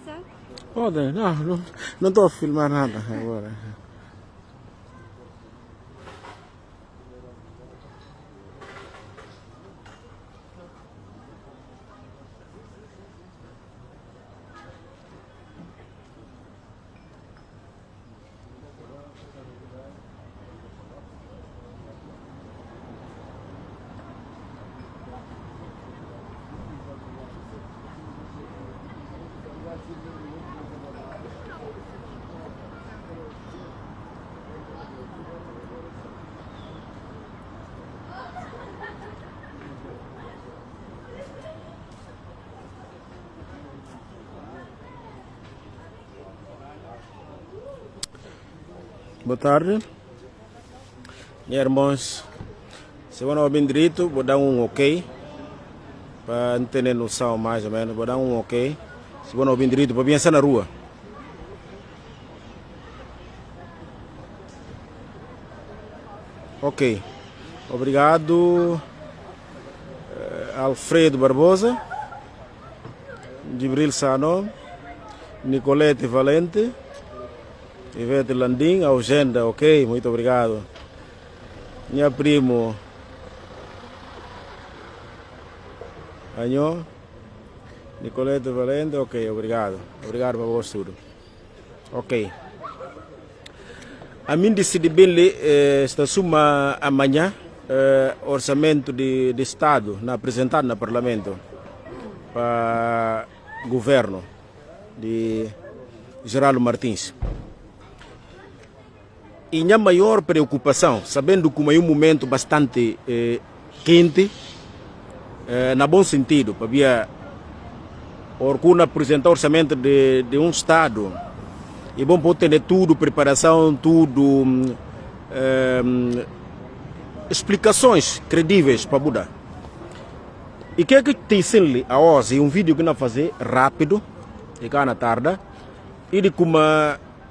começar? Pode, não estou a filmar nada agora. Boa tarde, meus irmãos. Se eu não ouvir direito, vou dar um ok, para entender noção mais ou menos. Vou dar um ok. Se eu não ouvir direito, vou pensar na rua. Ok, obrigado. Alfredo Barbosa, Gibril Sano, Nicolete Valente, Ivete Landim, Agenda, ok, muito obrigado. Minha primo Anho, Nicolete Valente, ok, obrigado. Obrigado para vós tudo. Ok. A mim decidi bem esta suma amanhã orçamento de Estado apresentado no Parlamento para o governo de Geraldo Martins. E minha maior preocupação, sabendo que é um momento bastante quente, na bom sentido, para Orkuna apresentar orçamento de um Estado, e bom poder ter tudo, preparação, tudo, explicações credíveis para mudar. E que é que tem sim a hoje um vídeo que nós fazer rápido, e cá na tarde, e de como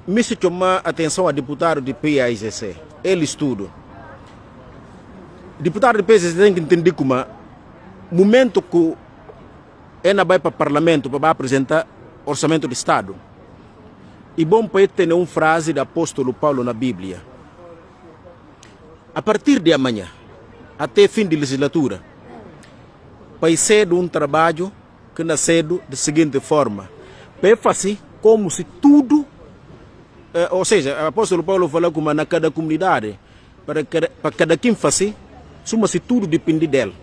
me se chama atenção a deputado de PAICC. Ele estuda. Deputado de PAICC tem que entender como momento que ele vai para o Parlamento para apresentar orçamento do Estado. E bom para ele ter uma frase do apóstolo Paulo na Bíblia. A partir de amanhã, até fim de legislatura, vai ser um trabalho que nasceu da seguinte forma. Para fazer como se tudo, ou seja, o apóstolo Paulo falou como na cada comunidade, para cada quem fazer, se tudo depende dele.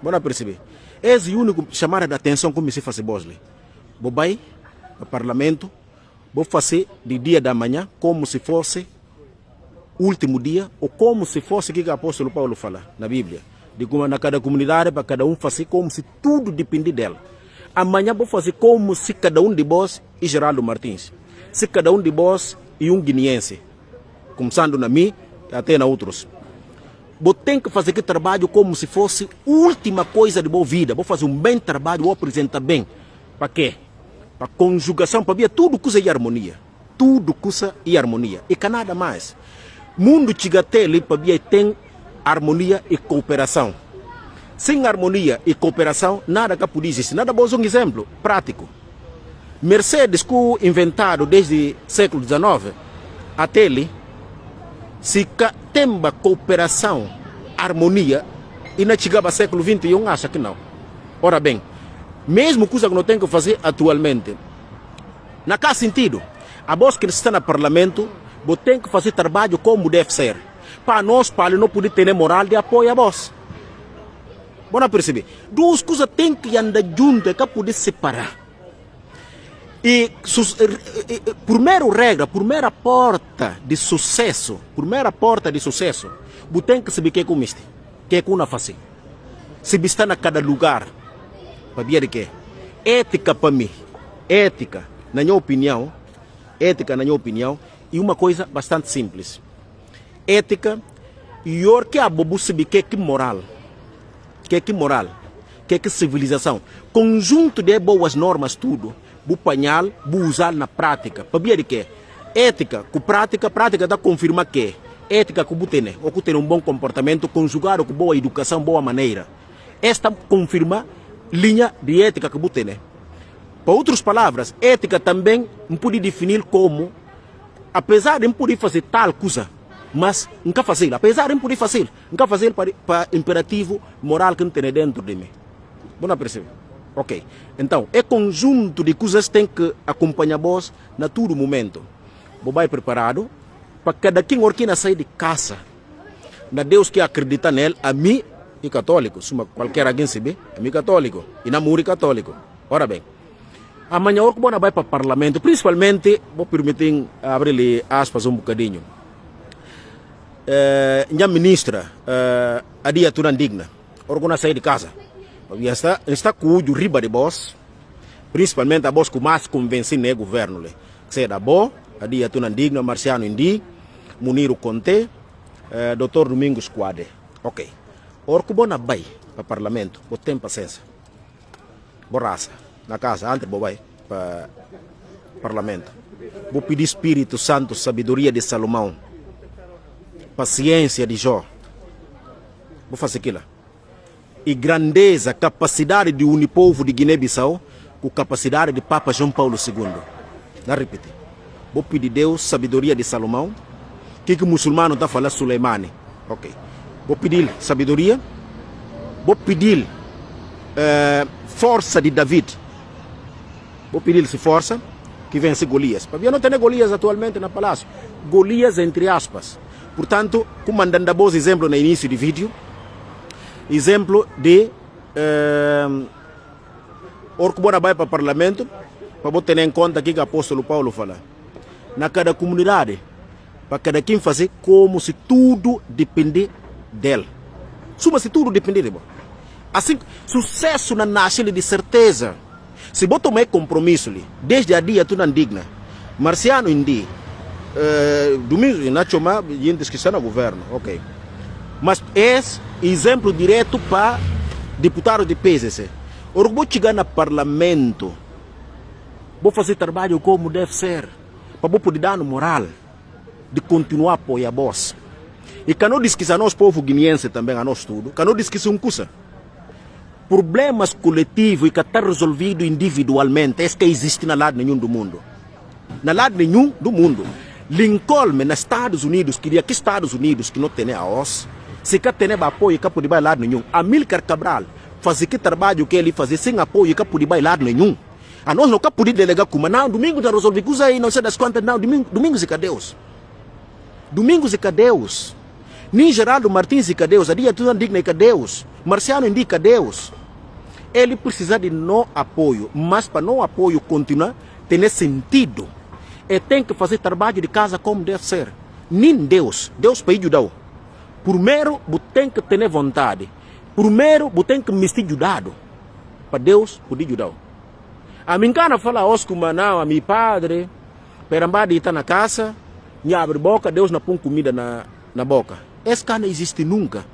Bora perceber. Esse é o único chamada de atenção como se faz Bosley. Vou vai para o Parlamento, vou fazer de dia da manhã como se fosse o último dia, ou como se fosse o que o apóstolo Paulo fala na Bíblia. De como na cada comunidade, para cada um fazer como se tudo depende dele. Amanhã vou fazer como se cada um de vós e Geraldo Martins. Se cada um de vós e um guineense. Começando na mim e até na outros. Vou ter que fazer que trabalho como se fosse a última coisa de boa vida. Vou fazer um bem trabalho, vou apresentar bem. Para quê? Para conjugação, para ver tudo coisa e harmonia. Tudo coisa e harmonia. E que nada mais. Mundo chigatele para ver tem harmonia e cooperação. Sem harmonia e cooperação, nada que pode existir. Nada bom, um exemplo prático. Mercedes, que inventado desde o século XIX, até ali, se tem cooperação, harmonia, e não chegava ao século XXI, acha que não. Ora bem, mesmo coisa que não tem que fazer atualmente, não há sentido. A voz que está no Parlamento, você tem que fazer trabalho como deve ser. Para nós, para não poder ter moral de apoio a voz. Bora perceber. Duas coisas tem que andar juntas, que poder separar. E primeira regra, primeira porta de sucesso, você tem que saber o que é como este, o que é como fazer. Se está na cada lugar, para ver o que é. Ética para mim, ética, na minha opinião, é uma coisa bastante simples. Ética, e o que a bobo sabe que é moral, que é civilização, conjunto de boas normas tudo. Bu panhal, bu usar na prática. Para ver o que? Ética, com prática dá confirma que ética que bu tem, ou que tem um bom comportamento conjugado com boa educação, boa maneira. Esta confirma linha de ética que bu tem. Para outras palavras, ética também não pode definir como, apesar de não poder fazer tal coisa, mas nunca fazer, apesar de não poder fazer, nunca fazer para imperativo moral que não tem dentro de mim. Não percebe? Ok. Então, é conjunto de coisas que tem que acompanhar vós na todo momento. Vou vai preparado para cada quem orquina sair de casa. Na Deus que acredita nele, a mim e católico. Suma qualquer alguém se vê, a mim católico. E namoro católico. Ora bem. Amanhã eu vou vai para o parlamento, principalmente, vou permitir abrir aspas um bocadinho. Minha ministra, a dia tudo indigna, orgulho sair de casa. Está com o riba de boss, principalmente a boss que mais convence no governo. Que seja da boa, a dia tudo indigna, Marciano Indi, Muniro Conte, Dr. Domingos Quade. Ok. Orgulho na vai para o parlamento, vou ter paciência. Borraça. Na casa, antes vou vai para o parlamento. Vou pedir Espírito Santo, sabedoria de Salomão, paciência de Jó. Vou fazer aquilo. E grandeza, capacidade de unir povo de Guiné-Bissau com capacidade de Papa João Paulo II. Não repete. Vou pedir Deus, sabedoria de Salomão. O que o muçulmano está falando? Suleimani. Ok. Vou pedir sabedoria. Vou pedir força de David. Vou pedir-lhe força que vence Golias. Para não ter Golias atualmente no palácio. Golias entre aspas. Portanto, comandando a bons exemplo no início do vídeo, exemplo de Orcubona vai para o parlamento, para ter em conta aqui que o apóstolo Paulo fala. Na cada comunidade, para cada quem fazer como se tudo depender dele. Suma se tudo depender dele. Assim, sucesso na nasce de certeza. Se você tomar compromisso, desde a dia tu não digna, Marciano Indi, domingo, na chama, gente que está no governo, ok. Mas é exemplo direto para deputado de PSC. Ora, vou chegar no parlamento, vou fazer trabalho como deve ser, para poder dar no moral de continuar a apoiar a boss. E que não diz que nós, povo guineense, também a nós tudo, que não diz que isso é um coisa. Problemas coletivos e que está resolvido individualmente, é que existe na lado nenhum do mundo. Na lado nenhum do mundo. Lincoln, nos Estados Unidos, queria que Estados Unidos, que não tem a os, se que tem apoio, que pode ir lado nenhum. Amílcar Cabral, fazer que trabalho que ele fazer sem apoio, que pode ir lado nenhum. A nós não podemos delegar como, não, domingo já resolvi coisa aí, não sei das quantas, não, domingos e cadeus. Domingos e cadeus. Nem Geraldo Martins e cadeus, a dia tudo indigna e cadeus. Marciano indica Deus. Ele precisa de não apoio, mas para não apoio continuar, ter sentido. E tem que fazer trabalho de casa como deve ser. Nem Deus para ajudar. Primeiro, você tem que ter vontade. Primeiro, você tem que me ser ajudado. Para Deus poder ajudar. A minha cara fala, Oscar, não, a meu padre, perambade está na casa, me abre boca, Deus não põe comida na boca. Esse cara não existe nunca.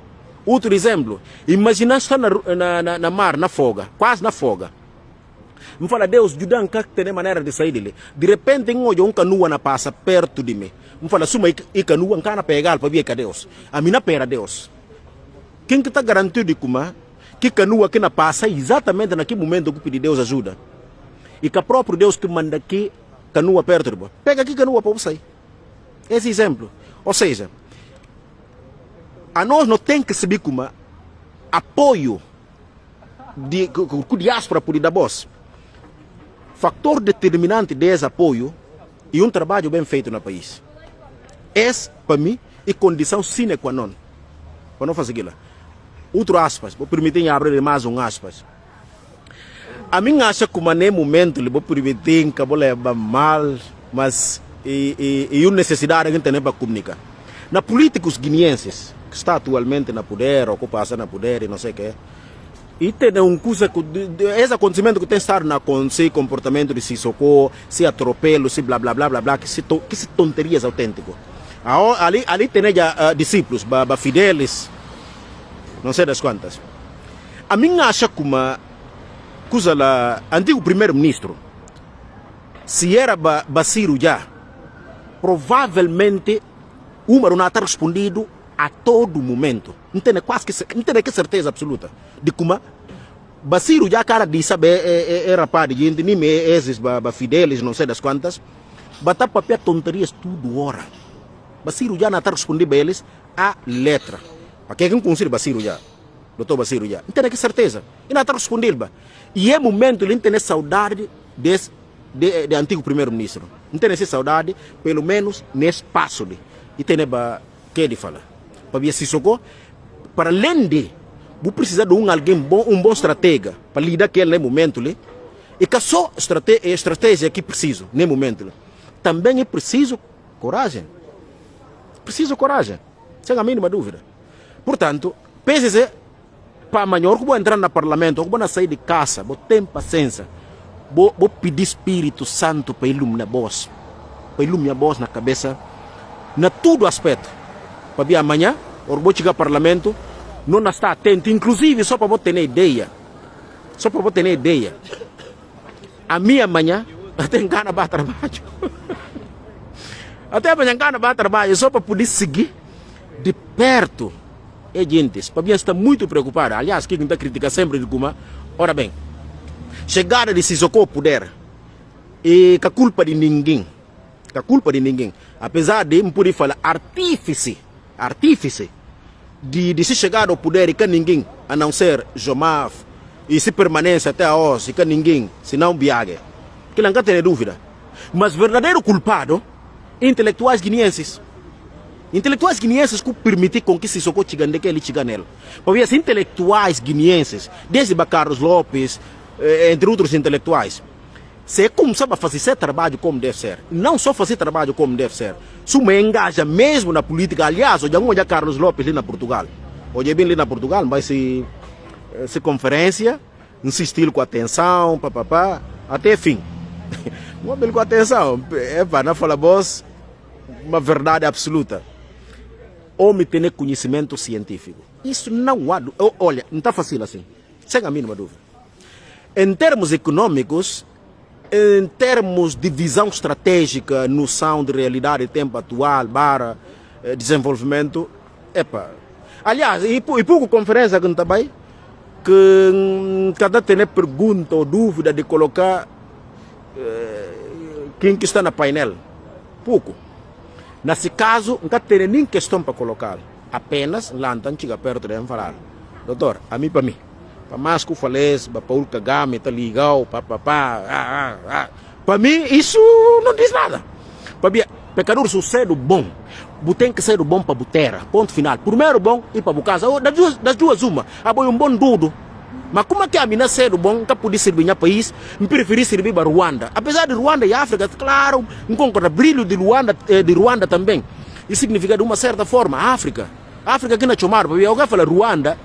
Outro exemplo, imagina estar na mar, na foga, quase na foga. Me fala, Deus, ajuda que tem maneira de sair dele. De repente, tem um canoa na passa perto de mim. Me fala, suma e canoa, não cana pegar para ver que Deus. A mim não pera Deus. Quem que está garantido de como que canoa que na passa exatamente naquele momento que pede Deus ajuda. E que o próprio Deus que manda aqui canoa perto de você. Pega aqui canoa para você sair. Esse exemplo. Ou seja, a nós não tem que saber como apoio de diáspora por da voz. Fator determinante desse apoio e um trabalho bem feito no país. Esse, para mim, é condição sine qua non. Para não fazer aquilo. Outro aspas, vou permitir abrir mais um aspas. A mim acha que no momento vou permitir que vou levar mal, mas e uma necessidade que tem para comunicar. Na políticos guineenses, que está atualmente na poder, ou que passa na poder e não sei o que. E tem um coisa que esse acontecimento que tem estado na se comportamento de se socorro, se atropelo, se blá blá blá blá blá, que se tonterias autênticas. Ali tem discípulos, fidelis, não sei das quantas. A minha acha que uma coisa lá, antigo primeiro-ministro, se era Basiru já, provavelmente uma não está respondido a todo momento. Não tem quase que certeza absoluta de como Basiru já cara de saber rapaz de gente, nem esses fidelis, não sei das quantas, bater papel tonterias tudo hora. Basiru já não está respondendo a eles a letra. Para quem conhece Basiru já, doutor Basiru já, não tem que certeza, e não está respondendo. E é momento ele tem saudade de antigo primeiro-ministro. Não tem essa saudade, pelo menos nesse passo de. E tem que ele fala. Para ver se socorro, para além de vou precisar de alguém bom, bom estratega para lidar com ele no momento ali. E que só estratégia que preciso no momento ali. Também é preciso coragem. Preciso coragem. Sem a mínima dúvida. Portanto, pense para amanhã, que vou entrar no parlamento, que vou sair de casa, vou ter paciência. Vou pedir Espírito Santo para iluminar a voz. Para iluminar a voz na cabeça, na todo aspecto. Para vir amanhã, ou vou chegar ao parlamento, não está atento, inclusive só para você ter ideia. Só para você ter ideia. A minha amanhã, até em Gana vai trabalho. Até amanhã em Gana vai trabalho, só para poder seguir de perto. E gente, para mim está muito preocupado. Aliás, quem está criticando sempre de Guma, ora bem, chegada de Sissoko ao poder, e com a culpa de ninguém. Com a culpa de ninguém. Apesar de, me poder falar, artífice de se chegar ao poder e que ninguém, a não ser Jomaf, e se permanece até hoje, e que ninguém, se não Biague, que não tem dúvida. Mas verdadeiro culpado, intelectuais guineenses. Intelectuais guineenses que permitem com que Sissoko chegue onde ele chega nele. Porque os intelectuais guineenses, desde Carlos Lopes, entre outros intelectuais, se começar a fazer esse trabalho como deve ser, não só fazer trabalho como deve ser, se me engaja mesmo na política. Aliás, hoje é Carlos Lopes ali na Portugal. Hoje é bem ali na Portugal, mas se conferência, nesse estilo com atenção, papapá, até fim. Não com atenção, para não falar voz, uma verdade absoluta. Homem tem conhecimento científico. Isso não há. Olha, não está fácil assim, sem a mínima dúvida. Em termos econômicos, em termos de visão estratégica, noção de realidade, tempo atual, para desenvolvimento, aliás, e pouco conferência que também, que cada tem pergunta ou dúvida de colocar quem que está no painel, pouco. Nesse caso, não tem nem questão para colocar, apenas lá então chega perto de falar, doutor, a mim para mim. Para mais que eu falei, para Paulo Kagame, está ligado, para mim isso não diz nada. Para mim, pecador sucede bom, tem que ser bom para botera, ponto final. Primeiro bom e para casa, das duas uma, um bom dudo. Mas como é que a mina ser bom, que pode servir no país, me preferi servir para Ruanda. Apesar de Ruanda e África, claro, não concorda, brilho de Ruanda também. Isso significa de uma certa forma, África que não é chamar, porque alguém fala Ruanda,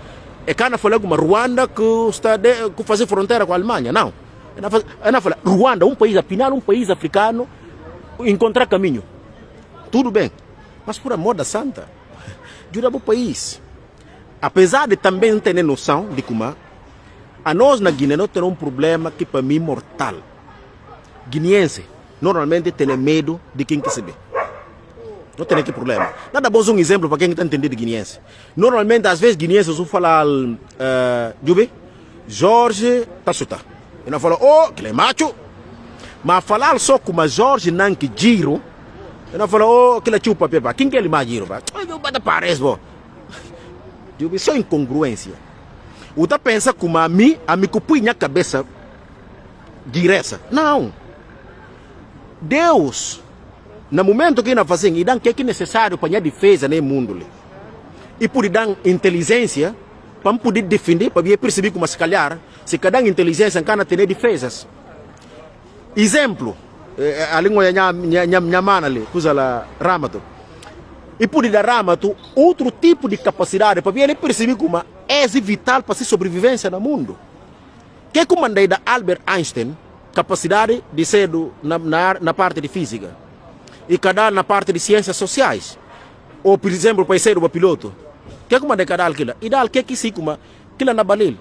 é que não fala como Ruanda que está que fazer fronteira com a Alemanha, não. Não fala Ruanda, um país afinal, um país africano, encontrar caminho. Tudo bem, mas por amor da santa, ajuda o país. Apesar de também ter noção de como a nós na Guiné não temos um problema que para mim é mortal. Guineense normalmente tem medo de quem que se vê. Não tem aquele problema. Nada bom um exemplo para quem está entendendo de guineense. Normalmente, às vezes, guineenses vão falar, Jubi, Jorge Tassuta. E não falam, que é macho. Mas falar só com a Jorge Nanki Giro, e não falam, que é chupa pepa. Quem que é ele mais giro? Meu bata parece, bom. Jubi, só incongruência. O tá pensa como a mim que põe na cabeça direita. Não. Deus. No momento que nós fazemos, dá o que é necessário para a defesa no mundo. E por dar inteligência, para poder defender, para perceber como se calhar, se cada inteligência não tem defesas. Exemplo, a língua nhamana ali, usa lá, Ramato. E por dar Ramato, outro tipo de capacidade, para ele perceber como é vital para a sobrevivência no mundo. Que é como andei da Albert Einstein, capacidade de ser na parte de física. E cada na parte de ciências sociais. Ou, por exemplo, para ser o piloto. Que é como de cada aquilo? E dá que se como aquilo na balil.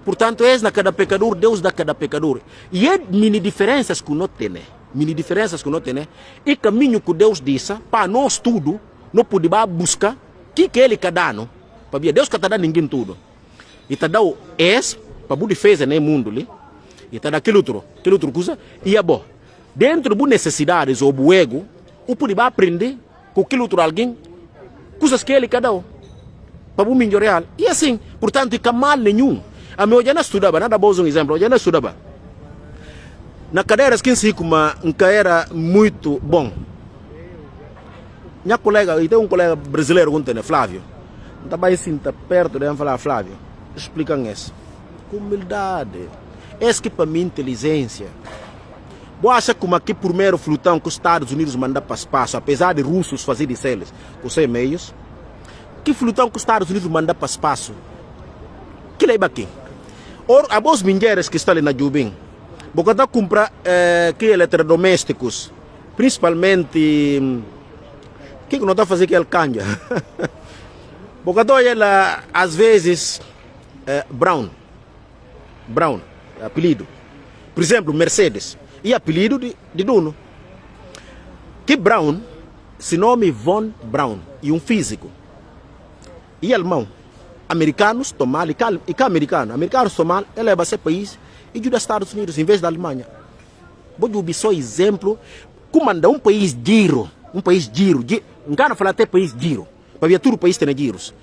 Portanto, é na cada pecador, Deus dá cada pecador. E é mini diferenças que não tem. Mini diferenças que não tem. E caminho que Deus disse, para nós tudo, não podemos buscar que ele está dando. Para Deus que está dando ninguém tudo. E está dando para bu defesa no mundo ali, e tá daquele outro coisa, e é bom. Dentro de necessidades ou do ego, o pode aprender com aquele outro alguém, coisas que ele cada um, para o melhor real. E assim, portanto, não tem mal nenhum. A minha já não estudava, nada bom um exemplo, eu já não estudava. Na cadeira que nunca era muito bom. Minha colega, e tem um colega brasileiro ontem, Flávio, não está assim, está perto de falar, Flávio, explica isso. Com humildade. Esse que para mim inteligência. Você acha como aqui primeiro flutão que os Estados Unidos mandam para o espaço, apesar de russos fazerem eles, com seus meios, que flutão que os Estados Unidos mandam para o espaço? Que leva aqui? A boas mulheres que estão ali na Jubim, você está comprar que eletrodomésticos, principalmente, que não está fazendo aquele canja? Você está às vezes, Brown, apelido. Por exemplo, Mercedes. E apelido de dono. Que Brown, se nome Von Braun, e um físico. E alemão. Americanos tomar, e que americanos tomar, ele leva esse país e ajuda os Estados Unidos em vez da Alemanha. Vou dar só exemplo. Comanda um país giro. Não quero falar até país giro. Para ver todo o país tem giros.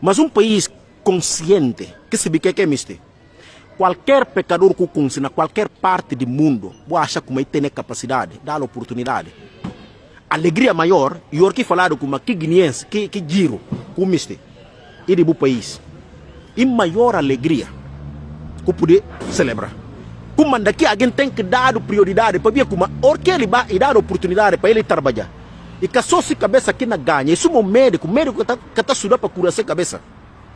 Mas um país consciente, que se que é mister. Qualquer pecador que conhece na qualquer parte do mundo, você acha que ele tem capacidade, dá a oportunidade. Alegria maior, e o que falaram com que guineense, que giro, com mister, e de país. E maior alegria que poder celebrar. Como daqui alguém tem que dar prioridade para ver como, porque ele vai dar oportunidade para ele trabalhar. E que só se cabeça aqui na ganha. Isso é um médico que está estudando para curar sua cabeça.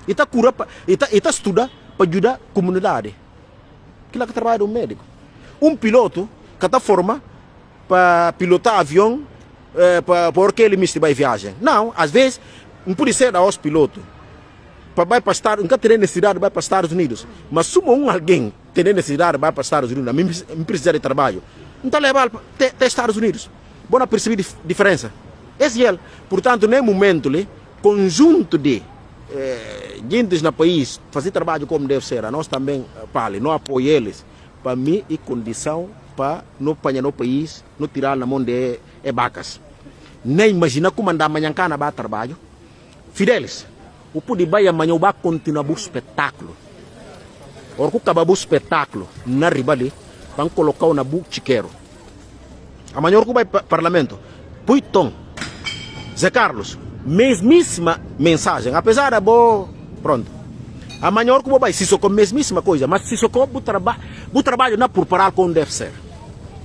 E está estudando para ajudar a comunidade. Aquilo que trabalha um médico. Um piloto que está formado para pilotar avião porque ele vai viagem. Não, às vezes, não pode ser aos pilotos. Vai para Estados Unidos, nunca tem necessidade, vai para os Estados Unidos. Mas se alguém tem necessidade, vai para os Estados Unidos, não precisa de trabalho. Então levar até Estados Unidos. Bom perceber a diferença. Esse é ele. Portanto, nesse momento, conjunto de gente no país fazer trabalho como deve ser, nós também não apoiamos eles para mim e condição para não apanhar no país, não tirar na mão de vacas. Nem imagina como andar amanhã cá na trabalho. Fidelis, o pude vai amanhã vai continuar o espetáculo. Ora que acaba o espetáculo na ribali, vão colocar na bu chiqueiro. Amanhã o vai para o parlamento. Puitão, Zé Carlos, mesmíssima mensagem, apesar da boa, pronto. Amanhã o vai se socorrer mesmíssima coisa, mas se socorrer o trabalho não preparar como deve ser.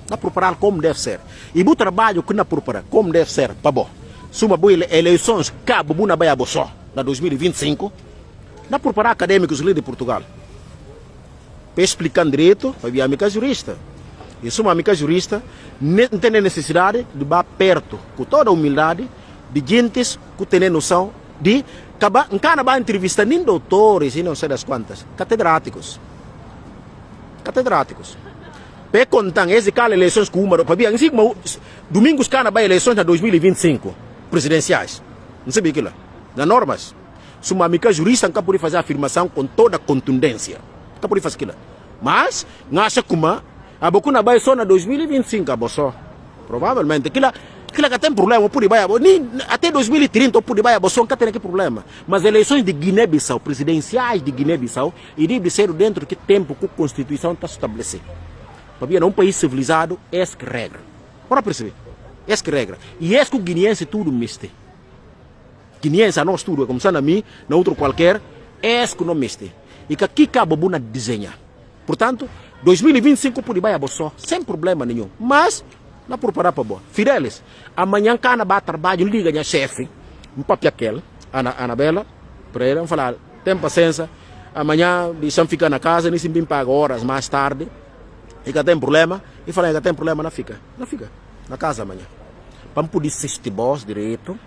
Não preparar como deve ser. E o trabalho que não preparar como deve ser, para bom. Se uma boa eleições cabo na Baia Bossó, na 2025, não preparar acadêmicos ali de Portugal. Para explicar direito, para vir amiga jurista. E se uma amiga jurista não tem necessidade de ir perto, com toda a humildade, de gentes que têm noção de acabar, não vai entrevistar nem doutores e não sei das quantas, catedráticos. Para contar esse cara eleições com uma, para ver, domingos cara vai eleições na 2025, presidenciais. Não sabia aquilo. Nas normas. Se uma amiga jurista não pode fazer a afirmação com toda a contundência. Não pode fazer aquilo. Mas, não acha que a Bocuna vai só na 2025, a Bossó. Provavelmente. Aquilo que tem problema, pode vai até 2030, pode vai a Bossó, não tem aquele problema. Mas eleições de Guiné-Bissau, presidenciais de Guiné-Bissau, iriam ser dentro de que tempo que a Constituição está estabelecida. Para ver, um país civilizado, essa que regra. Para perceber? Essa que regra. E esse que o guineense tudo miste. Guineense a nós tudo, começando a mim, na outro qualquer, esse que não miste. E que aqui cabe a desenhar. Portanto, 2025 pode vai a Bossó, sem problema nenhum. Mas, não preparar para boa. Fidelis, amanhã cana vai trabalho, liga a chefe, um papo aquele, Anabela, para ele, falar, tem paciência, amanhã deixamos ficar na casa, nem se bem paga horas mais tarde, e que tem problema, e falar que tem problema, não fica, na casa amanhã. Para poder assistir boss direito,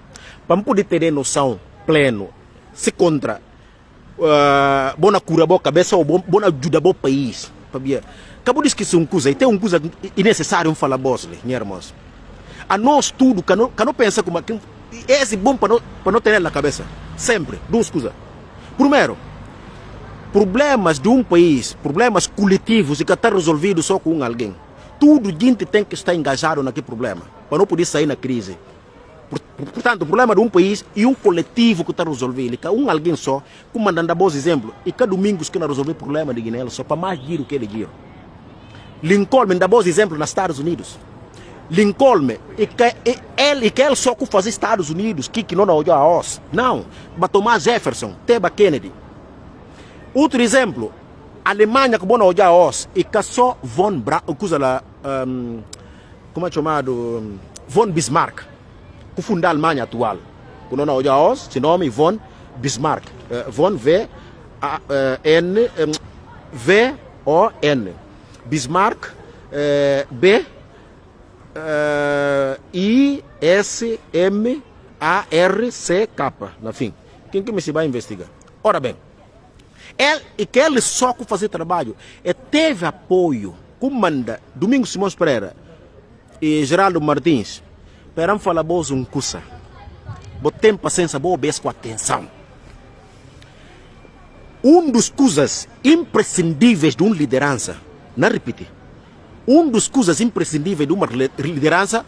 para poder ter noção pleno, se contra, boa cura, boa cabeça, ou boa ajuda, bom país. Acabou de esquecer uma coisa, e tem uma coisa necessária falar, boss, minha irmã. A nós tudo, que não pensa como é bom para não ter na cabeça. Sempre, duas coisas. Primeiro, problemas de um país, problemas coletivos e que está resolvido só com alguém. Tudo gente tem que estar engajado naquele problema, para não poder sair na crise. Portanto, o problema de um país e um coletivo que está resolvendo, que alguém só, comandando a bons exemplos, e cada domingo que não resolver o problema de Guiné, só para mais giro que ele giro. Lincoln dá bons exemplos nos Estados Unidos. Lincoln, e que ele só com fazer Estados Unidos, que não olhou a os. Não, mas Thomas Jefferson, Teba Kennedy. Outro exemplo, a Alemanha que não olhou a os, e que só von como é chamado? Von Bismarck, que fundou a Alemanha atual. Que não olhou a os, se nome von Bismarck. Von V-O-N. Bismarck, B-I-S-M-A-R-C-K, no fim. Quem que me se vai investigar? Ora bem, ele só com fazer trabalho, teve apoio, comanda Domingos Simões Pereira e Geraldo Martins, para falar boas um curso. Botem paciência, boa vez com atenção. Dos coisas imprescindíveis de uma liderança, não repite. Dos coisas imprescindíveis de uma liderança,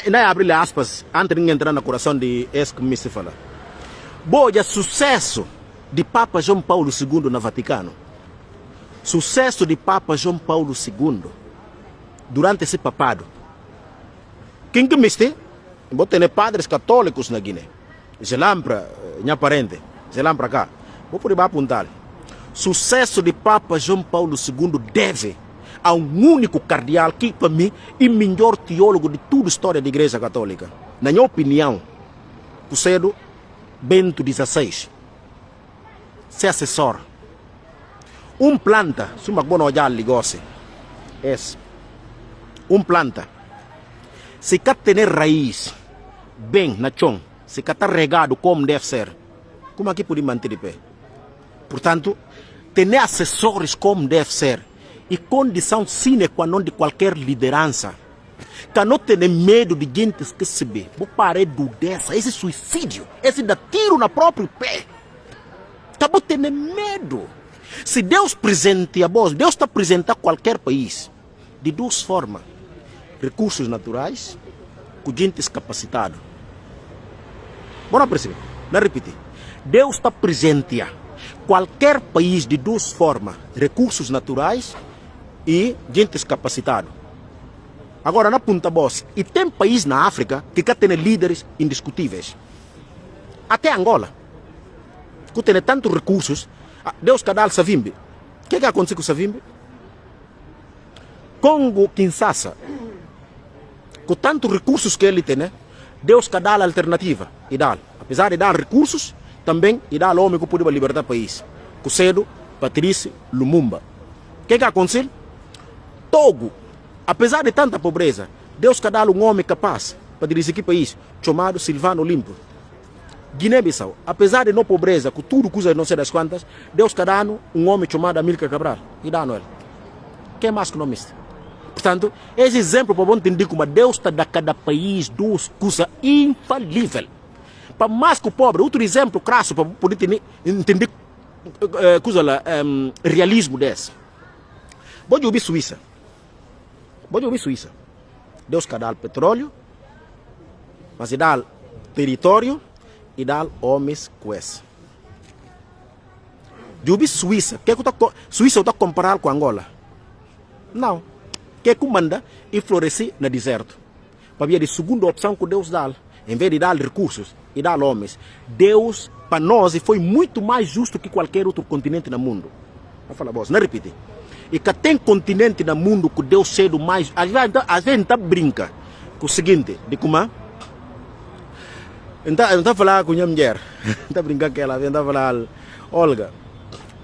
não é abrir aspas antes de entrar no coração de esse que me se fala. Boa, sucesso de Papa João Paulo II no Vaticano. Sucesso de Papa João Paulo II durante esse papado. Quem que me está? Vou ter padres católicos na Guiné. Zelambra, minha parente. Zelambra cá. Vou por apontar. Sucesso de Papa João Paulo II deve a único cardeal que, para mim, é o melhor teólogo de toda a história da Igreja Católica. Na minha opinião, o cedo Bento XVI, se assessor. Planta, se uma boa olhar ligose, planta, se quer ter raiz bem na chão, se quer estar regado como deve ser, como aqui pode manter de pé? Portanto, ter assessores como deve ser e condição sine qua non de qualquer liderança. Que não tem medo de gente que se vê. Vou parar do dessa, esse suicídio, esse dá tiro no próprio pé. Acabou tendo medo. Se Deus presenteia vós, Deus está apresentando qualquer país de duas formas: recursos naturais com gente capacitada. Bora perceber, não repetir. Deus está presenteando qualquer país de duas formas: recursos naturais e gente capacitada. Agora, na ponta boss, e tem país na África que quer ter líderes indiscutíveis. Até Angola, que tem tantos recursos. Deus cadal Savimbi. O que aconteceu com o Savimbi? Congo, Kinshasa, com tantos recursos que ele tem, né? Deus cadal alternativa. E dá. Apesar de dar recursos, também e dá homem que pode libertar o país. Kusedo, Patrice Lumumba. O que aconteceu? Togo, apesar de tanta pobreza, Deus cadal homem capaz para dirigir aquele país, chamado Silvano Limpo. Guiné-Bissau, apesar de não pobreza, com tudo coisa não sei das quantas, Deus cadal homem chamado Amílcar Cabral. E dá ele. Quem mais que não me está? Portanto, esse exemplo para entender como Deus está da cada país duas coisas infalíveis. Para mais que o pobre, outro exemplo crasso para poder entender coisa lá, realismo desse. Pode ouvir Suíça. Deus cadal petróleo, mas e dá território e dá homens com esse. Ouvir Suíça. Suíça está comparado com Angola? Não. Que comanda e florescer no deserto. Para ver a segunda opção que Deus dá, em vez de dar recursos e dar homens, Deus para nós foi muito mais justo que qualquer outro continente no mundo. Vou falar boas, não repite. E que tem continente no mundo que Deus cedo mais. Às vezes a gente brinca com o seguinte, de como? Então falar com a minha mulher, está brincando com ela, está falar, Olga,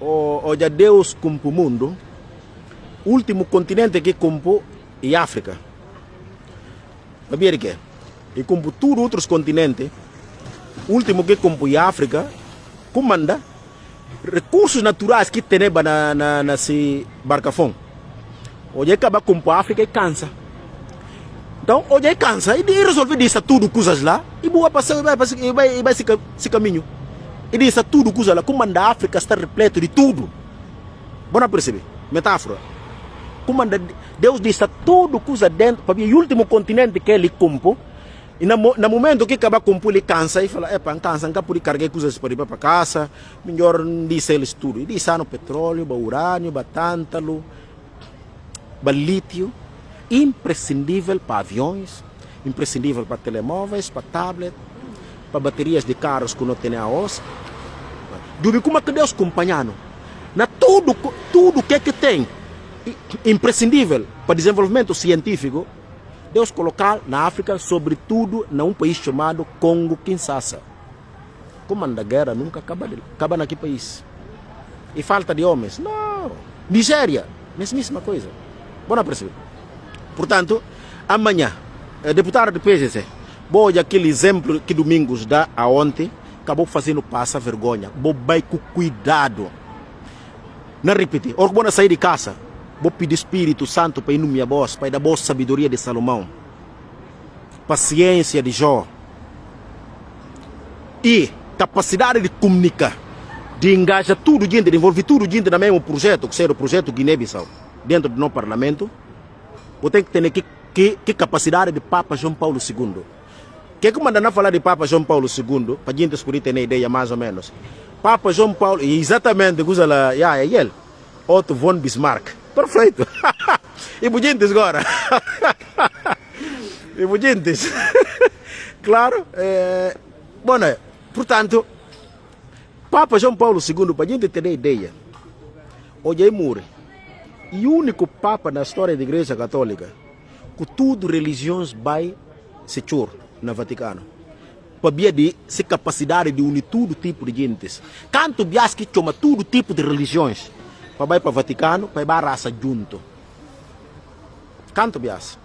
olha Deus como o mundo, o último continente que comprou é a África. Sabia que? E como todos os outros continentes, o último que comprou é a África, comanda recursos naturais que tem nesse barcafão. Hoje acaba com a África e cansa. Então, hoje cansa e resolver isso tudo coisas lá e boa passar e vai esse caminho. E diz tudo que usa lá, como a África está repleto de tudo. Bom perceber? Metáfora. Como Deus diz tudo que usa dentro, para o último continente que ele compõe. E no momento que acaba com ele cansa, e fala, cansa, não pode carregar coisas para ir para casa, melhor diz eles tudo. E diz no petróleo, urânio, tântalo, lítio, imprescindível para aviões, imprescindível para telemóveis, para tablet, para baterias de carros que não tem a os. Dubi como é que Deus acompanhando? Na tudo que tem imprescindível para desenvolvimento científico, Deus colocar na África, sobretudo num país chamado Congo Kinshasa. Como a guerra nunca acaba naquele país. E falta de homens. Não. Nigéria, mesma coisa. Bom perceber. Portanto, amanhã, deputado do PGC, vou aquele exemplo que Domingos dá a ontem, acabou fazendo passar vergonha. Vou vai com cuidado. Não repetir. Ou quando sair de casa, vou pedir Espírito Santo para ir no minha voz, para dar boa sabedoria de Salomão, paciência de Jó e capacidade de comunicar, de engajar tudo gente, de envolver tudo gente no mesmo projeto, que seja o projeto Guiné-Bissau, dentro do nosso parlamento. Vou ter que ter que capacidade de Papa João Paulo II. Que como andar a falar de Papa João Paulo II, para a gente poder ter ideia mais ou menos. Papa João Paulo, exatamente, usa lá, é ele, Otto von Bismarck. Perfeito. E bujintes agora. E bujintes. Claro. Bom, portanto, Papa João Paulo II, para a gente ter ideia, hoje é morre. E o único Papa na história da Igreja Católica que tudo religiões vai se chor no Vaticano. Para de se capacidade de unir todo tipo de gentes. Canto bias que chama todo tipo de religiões. Para ir para o Vaticano, para ir a raça junto. Canto bias.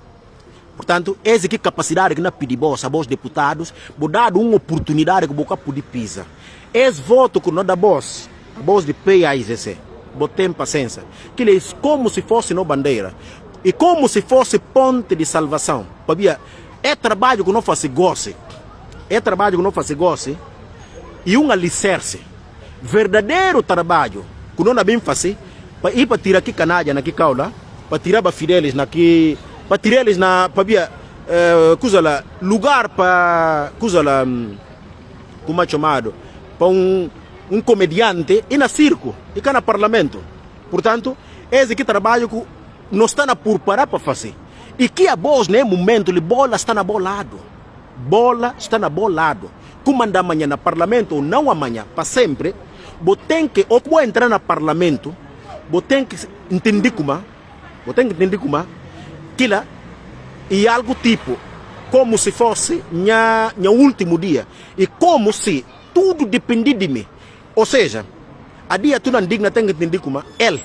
Portanto, essa que capacidade que não pedi a vós deputados, vou dar uma oportunidade que vou poder pisar. Esse voto que não dá a voz de PAICC, vou ter paciência. Que eles como se fosse no bandeira. E como se fosse ponte de salvação. Para é trabalho que não faz goce. É trabalho que não faz goce. E um alicerce. Verdadeiro trabalho. Que não é bem fácil, para ir para tirar aqui canalha, aqui caula, para tirar para fidelis, para tirar eles na, para coisa lá, lugar para, coisa lá, como é chamado, para um comediante, e na circo, e cá no parlamento. Portanto, esse aqui trabalho que não está na por parar para fazer. E que a voz, nesse momento, a bola está na bolado. Bola está na bolado. Como andar amanhã no parlamento, ou não amanhã, para sempre, você tem que, ou vou entrar no parlamento, você tem que entender como, que lá é algo tipo, como se fosse no último dia, e como se tudo dependia de mim. Ou seja, a dia tu não digna tem que entender como ele,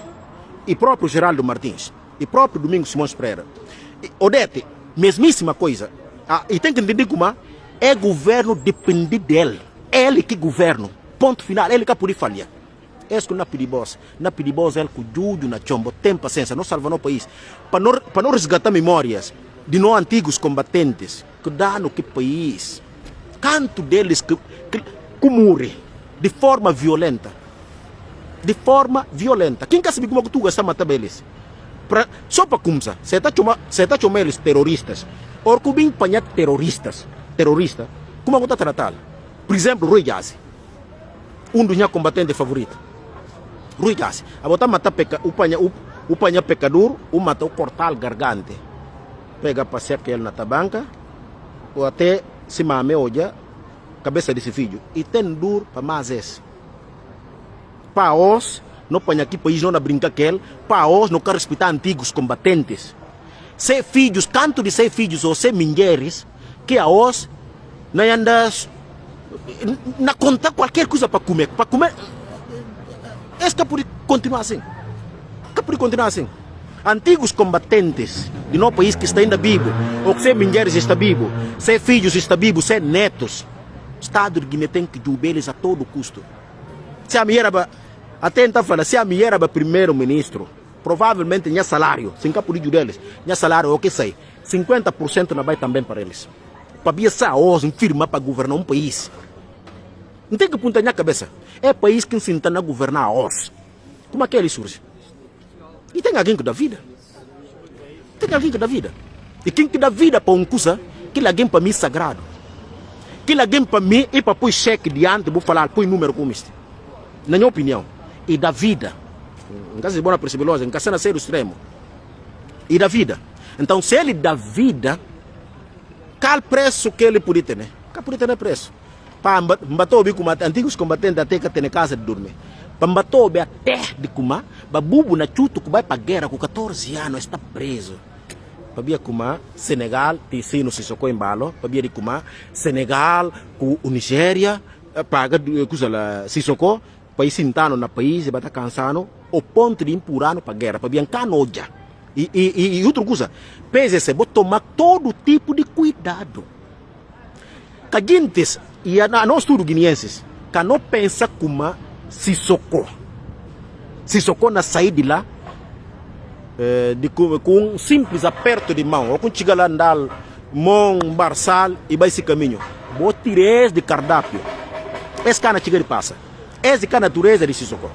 e próprio Geraldo Martins, e próprio Domingos Simões Pereira, Odete, mesmíssima coisa, e tem que entender como é governo depende dele, ele que governa. Ponto final, ele que pode falhar. Esse que não pedi boss é que o Júlio na chombo, tem paciência, não salva no país. Para não resgatar memórias de não antigos combatentes que dá no que país. Canto deles que morre de forma violenta. De forma violenta. Quem quer saber como tu gasta matar eles? Só para começar, você está chamando eles terroristas. Ou que bem panhar terrorista, como você está tratando? Por exemplo, Rui Jazi. Um dos meus combatentes favoritos. Rui Jazi. A botar matar o panha pecador, o matar o cortar gargante. Pega para cercar ele na tabanca, ou até se mame olha, cabeça desse filho. E tem duro para mais esse. Para os, não panha aqui país não brinca com ele, para os não quer respeitar antigos combatentes. Se filhos, canto de ser filhos ou ser mulheres, que a os não andas na conta qualquer coisa para comer. Esse que pode continuar assim. Antigos combatentes de nosso país que está ainda vivo, ou que se mulheres está vivo, se filhos está vivo, se netos, o Estado de Guiné tem que ajudar eles a todo custo. Se a mulher atenta fala, se a mulher é primeiro-ministro, provavelmente tinha salário, sem cá por ajudar eles, tinha salário, o que sei, 50% não vai também para eles. Para vir essa firma para governar um país. Não tem que apontar na cabeça. É país que se está a governar a os. Como é que ele surge? E tem alguém que dá vida. Tem alguém que dá vida. E quem que dá vida para um coisa, que alguém para mim sagrado. Que alguém para mim e para pôr cheque diante, vou falar, põe número como este. Na minha opinião. E dá vida. Em caso de boa percebelosa, em caso de ser extremo. E dá vida. Então, se ele dá vida, qual preço que ele pode ter? Qual pode ter preço? Para mbatou como antigos combatentes até que tem casa de dormir. Para mbatou até de kuma, babubo na chuto que vai para a guerra com 14 anos está preso. Para via kuma Senegal tem sino se socou em balo, para via de kuma Senegal com o Nigéria paga coisa lá se socou, país sentando na país e bata cansado, o ponto de impurano para a guerra, para via canoja. E outra coisa, PSC vou tomar todo tipo de cuidado. Caguintes e nós tudo guineenses, que não pensa como se socorro na saída de lá, com um simples aperto de mão, ou quando chega lá andar mão, barsal e vai esse caminho, vou tirar de cardápio. Esse cara chega e passa. Esse cara natureza de se socorro.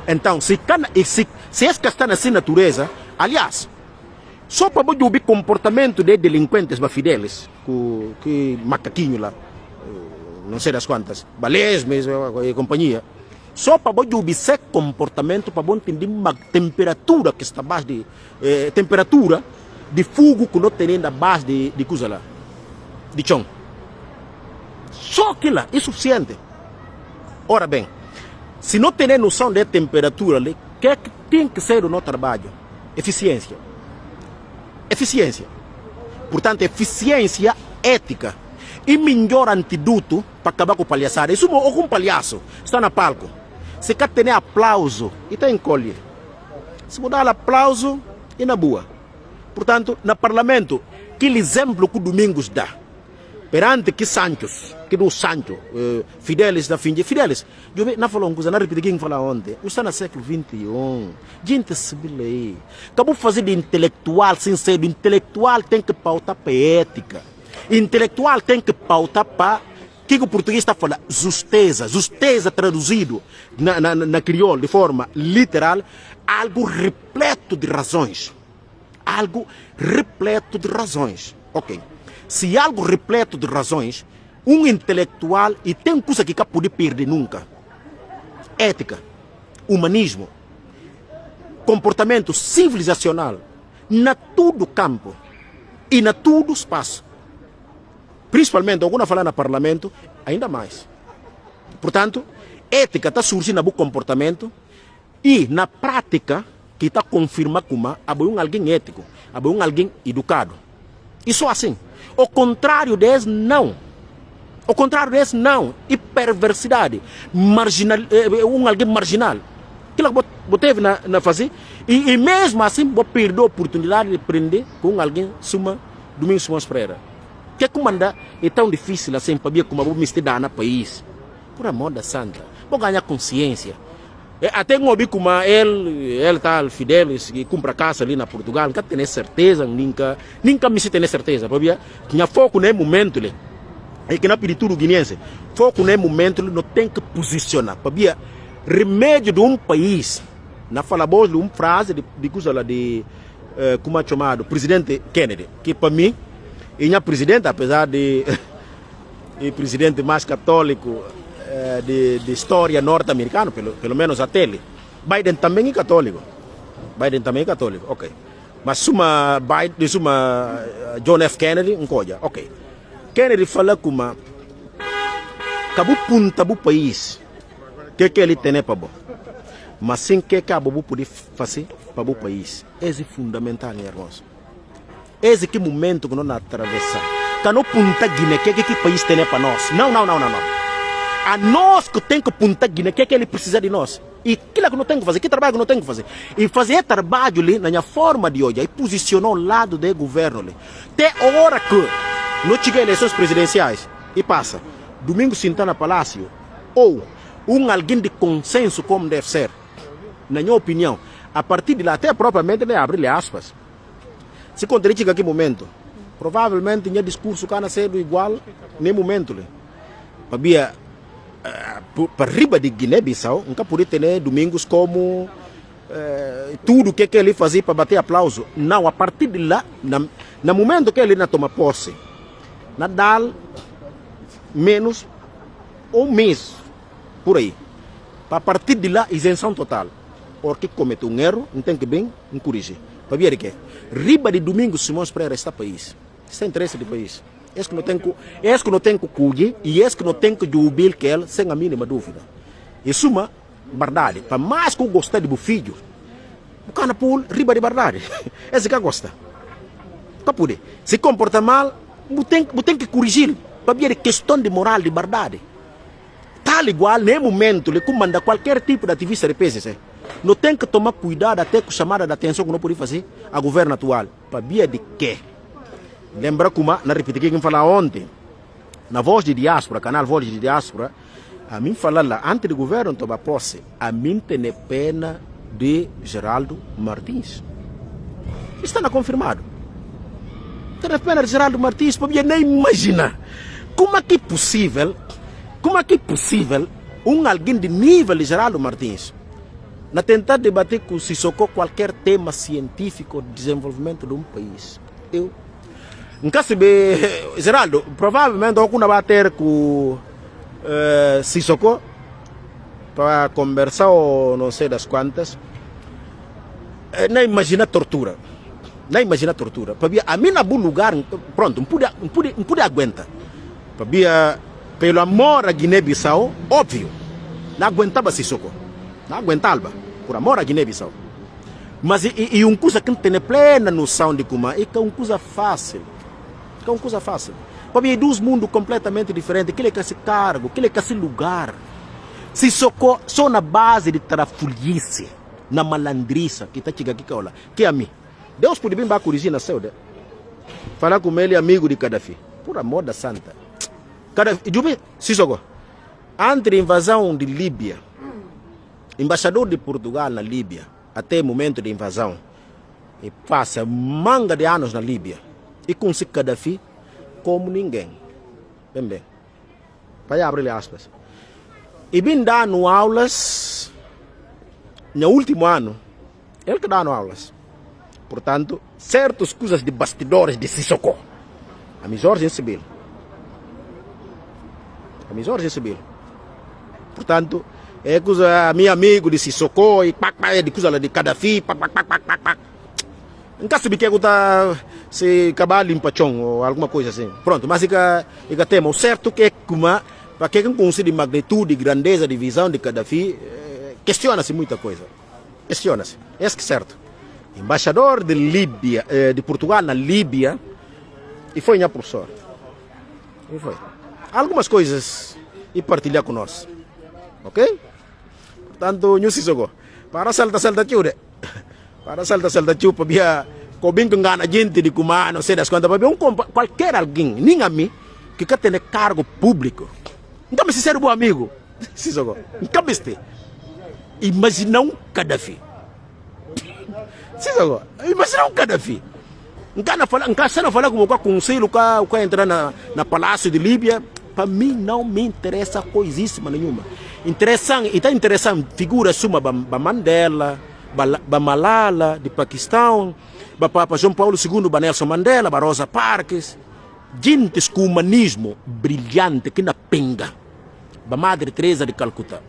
Então, se esse está nessa natureza, aliás, só para ver o comportamento de delinquentes fidelis, que macaquinho lá, não sei das quantas, balesmes e companhia, só para ver o comportamento, para entender uma temperatura que está abaixo de temperatura de fogo que não tem ainda abaixo de coisa lá, de chão. Só aquilo lá é suficiente. Ora bem, se não tem noção de temperatura ali, o que tem que ser o nosso trabalho? Eficiência. Eficiência. Portanto, eficiência ética. E melhor antídoto para acabar com o palhaçada. Isso é um palhaço. Está no palco. Se quer ter aplauso, e está encolhe. Se mudar aplauso, e na boa. Portanto, no parlamento, aquele exemplo que o Domingos dá. Perante que Santos, que do Sancho, Fidelis da fim de Fidelis, eu não falou uma coisa, não repeti quem falou ontem, eu estou no século XXI, gente civil aí, acabou de fazer de intelectual, sincero, intelectual tem que pautar para ética, intelectual tem que pautar para, que o português está falando, justeza traduzido na crioulo de forma literal, algo repleto de razões, ok. Se algo repleto de razões, um intelectual, e tem coisa que não pode perder nunca. Ética, humanismo, comportamento civilizacional, na todo campo e na todo espaço. Principalmente, alguma falar no parlamento, ainda mais. Portanto, ética está surgindo no comportamento e na prática, que está confirmando como há alguém ético, há alguém educado. E só assim. O contrário desse, não. O contrário desse, não. E perversidade. Alguém marginal. Aquilo que você teve na fazer. E mesmo assim, você perdeu a oportunidade de aprender com alguém suma Domingos Simões Pereira. Que comandar é tão difícil assim para ver como você me dá no país. Por amor da santa. Vou ganhar consciência. Até um ouvi como ele tal Fidelis que compra casa ali na Portugal, nunca tem certeza, nunca me se tem certeza, porque tinha foco no momento ali, é que na peditura guineense, foco no momento ele não tem que posicionar, porque remédio de um país, na fala boa de uma frase de coisa lá de como é chamado, presidente Kennedy, que para mim, ele é presidente, apesar de presidente mais católico de história norte-americana, pelo menos até ele. Biden também é católico. Ok. Mas suma John F. Kennedy, ok. Kennedy fala como cabo punta do país, que ele tem para bom. Mas sem que cabo poder fazer para o país. Esse é fundamental, irmãos. Esse que momento que nós atravessamos. Que não punta Guiné, que país tem para nós. Não. A nós que tem que apontar Guiné, que ele precisa de nós. E aquilo que não tem que fazer, que trabalho que não tem que fazer. E fazer trabalho ali, na minha forma de hoje, e posicionar ao lado do governo ali. Até a hora que não chega eleições presidenciais, e passa, Domingos Sintana Palácio, ou alguém de consenso como deve ser, na minha opinião, a partir de lá, até propriamente, ele abre aspas. Se quando ele chega aqui momento, provavelmente, tinha discurso que não ser igual, nem momento ali. Para para riba de Guiné-Bissau, nunca podia ter domingos como tudo que ele fazia para bater aplauso. Não, a partir de lá, no momento que ele não toma posse, Nadal menos um mês por aí. A partir de lá, isenção total. Porque cometeu um erro, não tem que bem corrigir. Para ver que riba de domingo Simões Pereira está país. Está interesse do país. É que não tem que cuidar e é que não tem que jubil que ele sem a mínima dúvida. Isso é uma verdade. Para mais que eu gostar de meu filho, o cara pula riba de verdade. É isso que gosta. Para poder. Se comporta mal, eu tem que corrigir. Para ver questão de moral de verdade. Tal igual, nem momento, ele comanda qualquer tipo de ativista de PCC. Não tem que tomar cuidado até com chamada de atenção que não pode fazer a governo atual. Para ver de quê? Lembra como, na repetir que eu falei ontem, na Voz de Diáspora, canal Voz de Diáspora, a mim falar lá, antes do governo tomar posse, a mim tem pena de Geraldo Martins. Está confirmado. Tem pena de Geraldo Martins, para nem imaginar como é que é possível, alguém de nível de Geraldo Martins, na tentar debater com Sissoko qualquer tema científico de desenvolvimento de um país. Não quer saber, Geraldo, provavelmente alguma vai ter com Sissoko para conversar ou não sei das quantas. Não imagina tortura. Não imagina tortura. A mim, na bom lugar, pronto, não pude aguentar. Pelo amor a Guiné-Bissau, óbvio, não aguentava Sissoko. Não aguentava, por amor a Guiné-Bissau. Mas e uma coisa que não tem plena noção de como é que é uma coisa fácil. É uma coisa fácil. Para mim, é dois mundos completamente diferentes. Aquele que é esse cargo, aquele que é esse lugar. Sissoko só na base de trafolhice, na malandriça, que está chegando aqui, olha, que é a mim. Deus pode vir para corrigir na céu. Falar com ele, amigo de Gaddafi. Por amor da santa. Sissoko, antes da invasão de Líbia, embaixador de Portugal na Líbia, até o momento de invasão, e passa manga de anos na Líbia, e consegue Gaddafi como ninguém. Bem. Para abrir aspas. E bem dando aulas, no último ano, ele que dá aulas. Portanto, certas coisas de bastidores de Sissoko, a misória civil. A misória civil. Portanto, é coisa meu amigo de Sissoko e de coisa de Gaddafi, não quer saber que está se acabar limpachão ou alguma coisa assim. Pronto, mas é tema. O certo que é como para quem conhece magnitude, grandeza, de visão de Gaddafi, questiona-se muita coisa. Questiona-se. É que certo. Embaixador de Líbia, de Portugal na Líbia, e foi minha professor. E foi. Algumas coisas e partilhar com nós. Ok? Portanto, New Sissoko, para salta tio, para salta tio, para via cobin que engana gente de como não sei das quantas, para qualquer alguém, nem a mim, que quer ter cargo público. Então, me ser bom amigo, Sissoko, nunca viste. Imagina um Gaddafi. Sissoko, imagina um Gaddafi. Não falar como o conselho que entrar na Palácio de Líbia. Para mim não me interessa coisíssima nenhuma. Interessante, e está interessante figuras suma ba Mandela, ba Malala de Paquistão, ba Papa João Paulo II, ba Nelson Mandela, ba Rosa Parks, gente com humanismo brilhante que na penga, ba Madre Teresa de Calcutá,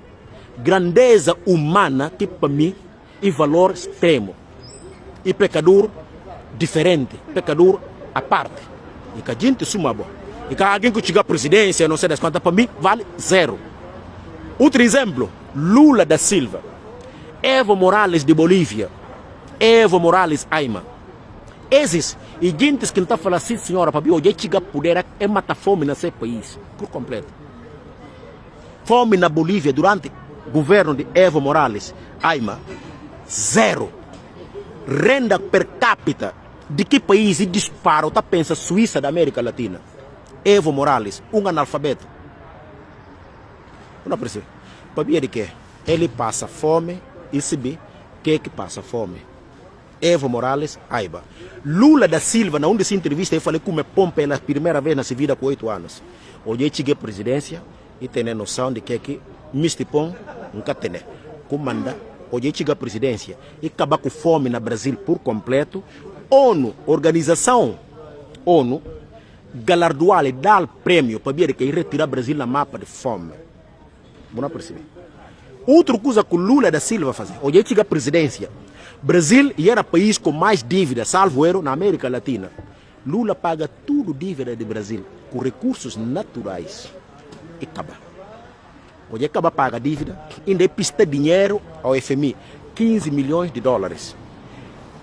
grandeza humana que para mim é valor extremo, e pecador diferente, pecador à parte, e que a gente suma boa. E que alguém que chega à presidência, não sei das quantas, para mim vale zero. Outro exemplo, Lula da Silva, Evo Morales de Bolívia, Evo Morales Aima. Esses, e gente que não está falando assim, senhora, para mim, hoje chegar a poder é matar fome nesse país, por completo. Fome na Bolívia durante o governo de Evo Morales Aima, zero. Renda per capita, de que país e disparo, está pensa Suíça da América Latina. Evo Morales, um analfabeto. Não precisa. Para ver de quê? Ele passa fome e se vê que passa fome. Evo Morales, Aiba. Lula da Silva, na onde se entrevista, eu falei como é pompa pela primeira vez na sua vida com 8 anos. Hoje cheguei à presidência e tem noção de que mistipom nunca tem. Comanda, hoje chega a presidência e acabar com fome no Brasil por completo. ONU, organização ONU, galardoar e dar prêmio para ver que retirar o Brasil na mapa de fome. Não perceber. Outra coisa que o Lula da Silva fazer, hoje chega a presidência. Brasil era o país com mais dívida, salvo erro, na América Latina. Lula paga tudo dívida do Brasil com recursos naturais. E acaba. Hoje acaba paga a dívida, ainda pista dinheiro ao FMI, 15 milhões de dólares.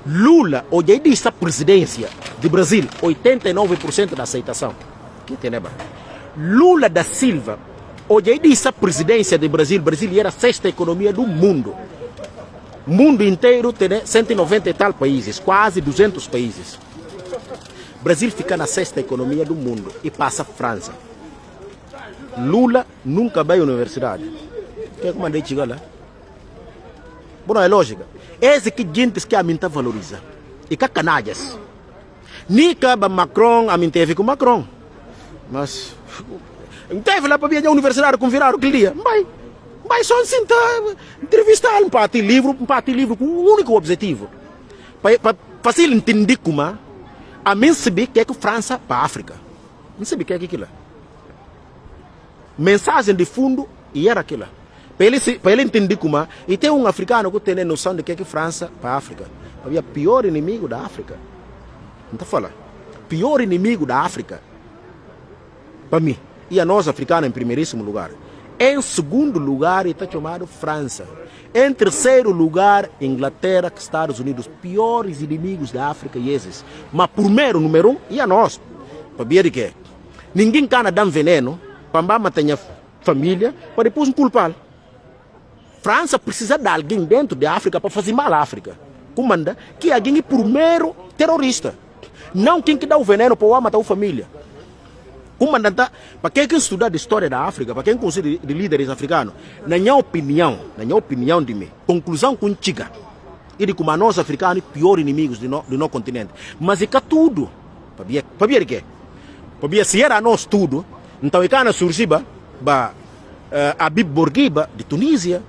Lula, hoje disse a presidência do Brasil, 89% da aceitação. Que tem, né? Lula da Silva, hoje disse a presidência do Brasil, Brasil era a sexta economia do mundo. O mundo inteiro tem 190 e tal países, quase 200 países. Brasil fica na sexta economia do mundo e passa a França. Lula nunca veio à universidade. Quer que mandei chegar lá? Bom, é lógica. Esse que gente que a mim está valoriza. E que canalhas. Nem cabe Macron, a mim teve com Macron. Mas teve lá para vir à universidade com virar aquele dia. Mas só assim entrevistar um partido livre com um único objetivo. Para fazer ele entender como a mim saber que é que a França para a África. Não sabe o que é aquilo. Mensagem de fundo e era aquilo. Para ele entender como e tem um africano que tem noção de que é que a França para a África. Havia pior inimigo da África. Não está falando? Pior inimigo da África. Para mim. E a nós africanos em primeiríssimo lugar. Em segundo lugar está chamado França. Em terceiro lugar, Inglaterra, Estados Unidos. Piores inimigos da África e esses. Mas primeiro, número um, e a nós. Para ver que ninguém cana dar veneno. Para matar a família. Para depois culpá-lo. França precisa de alguém dentro da África para fazer mal à África. Comanda que alguém é primeiro terrorista. Não quem que dá o veneno para matar a família. Comandante, para quem estudar a história da África, para quem considera de líderes africanos, na minha opinião de mim, conclusão com chiga, e de como nós africanos pior inimigos do nosso continente. Mas é que tudo, para ver que, para ver se era nós tudo, então é que surgiu Habib Bourguiba de Tunísia,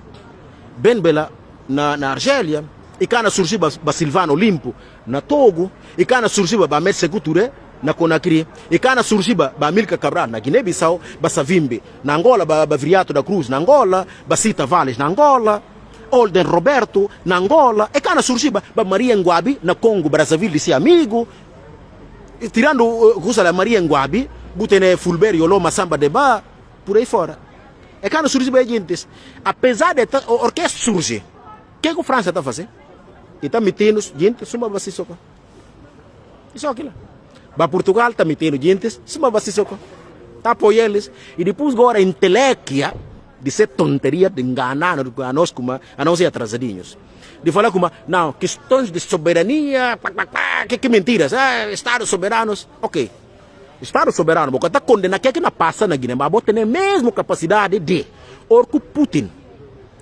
Ben Bella na Argélia, e que surgiu Silvano Limpo na Togo, e que surgiu Ahmed Sékou Touré na Conakry, e kana surgiba ba Milka Cabral na Guiné-Bissau, ba Savimbi na Angola, ba Viriato da Cruz na Angola, ba Sita Valles na Angola, Olden Roberto na Angola, e kana surgiba ba Maria Ngwabi na Congo, Brazzaville, disse amigo, e tirando cosa la Maria Ngwabi, butene Fulbert Yolo Massamba Deba, por aí fora. E kana surgiba gente, apesar de a orquestra surge, o que a França está fazendo? E está metendo gente, suma você soco. Isso é aquilo. Para Portugal está metendo gente, suma você soco. Está apoiando eles. E depois agora intelectia de ser tonteria, de enganar a nós como a nós atrasadinhos. De falar como, não, questões de soberania, que mentiras, Estados soberanos, ok. Estado soberano, porque está condenado que não passa na Guiné, mas tem a mesma capacidade de Orco Putin,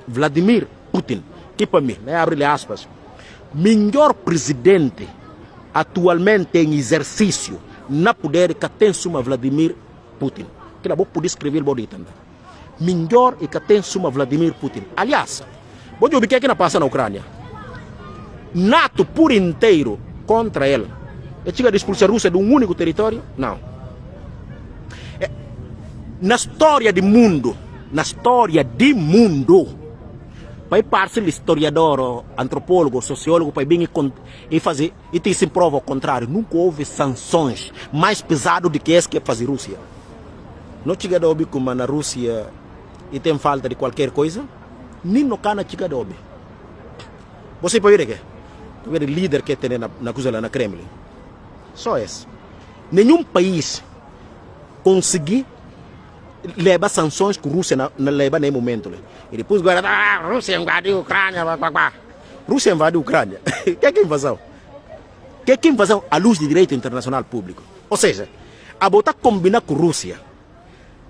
Vladimir Putin, que para mim, abre aspas, melhor presidente atualmente em exercício na poder que tem suma Vladimir Putin. Que vou poder escrever bonito também. Melhor e que tem suma Vladimir Putin. Aliás, vou dizer o que é que não passa na Ucrânia. NATO por inteiro contra ele. É chega a expulsar a Rússia de um único território? Não. Na história do mundo, vai parecer historiador, antropólogo, sociólogo, para vir e fazer, e te se prova ao contrário. Nunca houve sanções mais pesadas do que essa que é fazer Rússia. Não chega a ouvir como na Rússia e tem falta de qualquer coisa, nem no cana chega a ouvir. Você pode ver que o líder que tem na coisa lá na Kremlin. Só esse. Nenhum país conseguiu levar sanções que a Rússia não leva nem momento. E depois agora, a Rússia invadiu a Ucrânia. Rússia invadiu a Ucrânia. O que é que invasão? O que é que invasão à luz do direito internacional público? Ou seja, a botar combinar com a Rússia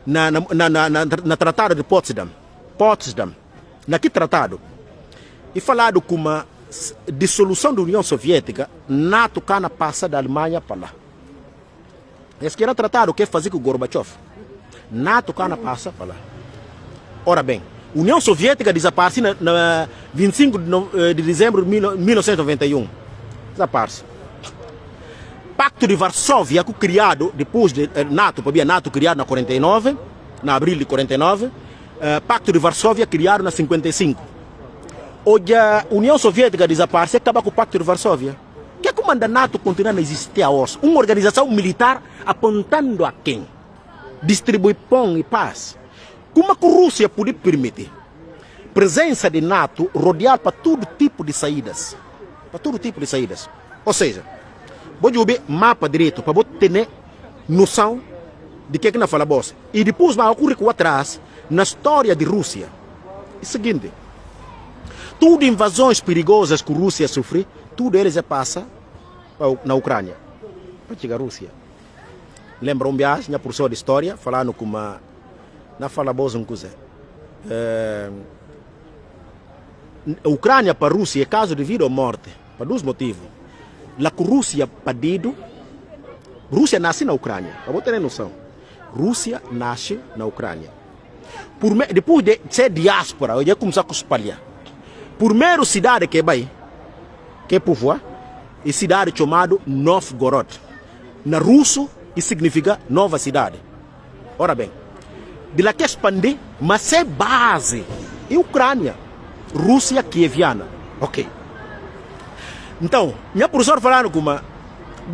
na tratado de Potsdam, naquele tratado, e falado com uma dissolução da União Soviética, NATO cana passa da Alemanha para lá. Esse que era tratado, o que fazer com o Gorbachev? NATO cá na passa para lá. Ora bem, União Soviética desaparece na 25 de dezembro de 1991. Desaparece. Pacto de Varsóvia, criado depois de NATO, havia NATO criado na 49, na abril de 49. Pacto de Varsóvia criado na 55. Hoje a União Soviética desaparece e acaba com o Pacto de Varsóvia. O que é que manda a NATO continuar a existir a hoje? Uma organização militar apontando a quem? Distribui pão e paz. Como a Rússia pode permitir presença de NATO rodeada para todo tipo de saídas? Para todo tipo de saídas. Ou seja, vou ver mapa direito para você ter noção de que não fala bosta. E depois vai ocorrer com atrás na história de Rússia. É o seguinte: tudo invasões perigosas que a Rússia sofre, tudo eles passa na Ucrânia para chegar à Rússia. Lembra viagem, minha professora de história, falando com uma. Não fala bosta, coisa. A Ucrânia para a Rússia é caso de vida ou morte, por dois motivos. A Rússia pedido. Rússia nasce na Ucrânia, para você ter noção. Rússia nasce na Ucrânia. Depois de ser diáspora, eu já começar a espalhar. Primeira cidade que vai, que é povoar, é cidade chamada Novgorod. Na russo, isso significa nova cidade. Ora bem, de lá que expandir, mas é base. É Ucrânia, Rússia kieviana. Ok. Então, minha professora falando com uma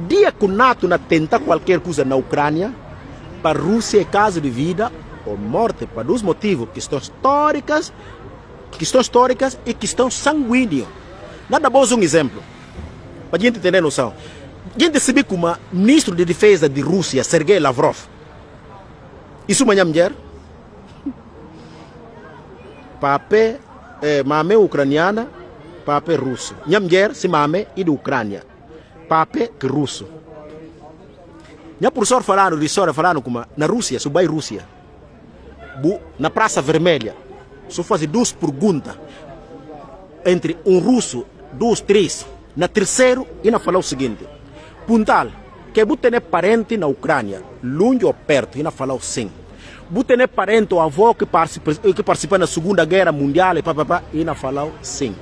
dia que o NATO tenta qualquer coisa na Ucrânia, para a Rússia é caso de vida ou morte, por dois motivos: questões históricas e questões sanguíneas. Nada bom um exemplo, para a gente ter noção. A gente sabe como o ministro de defesa de Rússia, Sergei Lavrov, isso é minha mulher, papel mame ucraniana, papel russo. Minha mulher se mame e de Ucrânia, papel russo. Minha professora falando de história, falando como na Rússia, se vai Rússia, na Praça Vermelha, só fazer duas perguntas entre um russo, dois, três, na terceiro, e na falar o seguinte: puntal, que você tem parente na Ucrânia, longe ou perto, e na falar sim. Você tem parente ou avô que participa na Segunda Guerra Mundial, e na falar sim.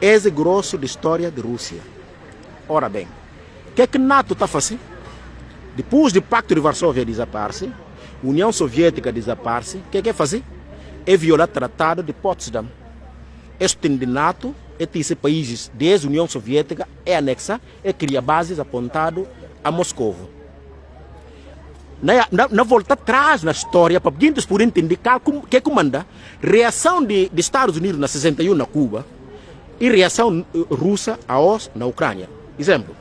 Esse é grosso da história da Rússia. Ora bem, o que é que NATO está fazendo? Depois do Pacto de Varsóvia desaparece, União Soviética desaparece, o que é que fazer? É violar o Tratado de Potsdam. Este de NATO, esses países desde a União Soviética, é anexa e cria bases apontado a Moscou. Na volta atrás na história, para a gente poder entender o que comanda reação de Estados Unidos na 61 na Cuba e reação russa a OS na Ucrânia. Exemplo,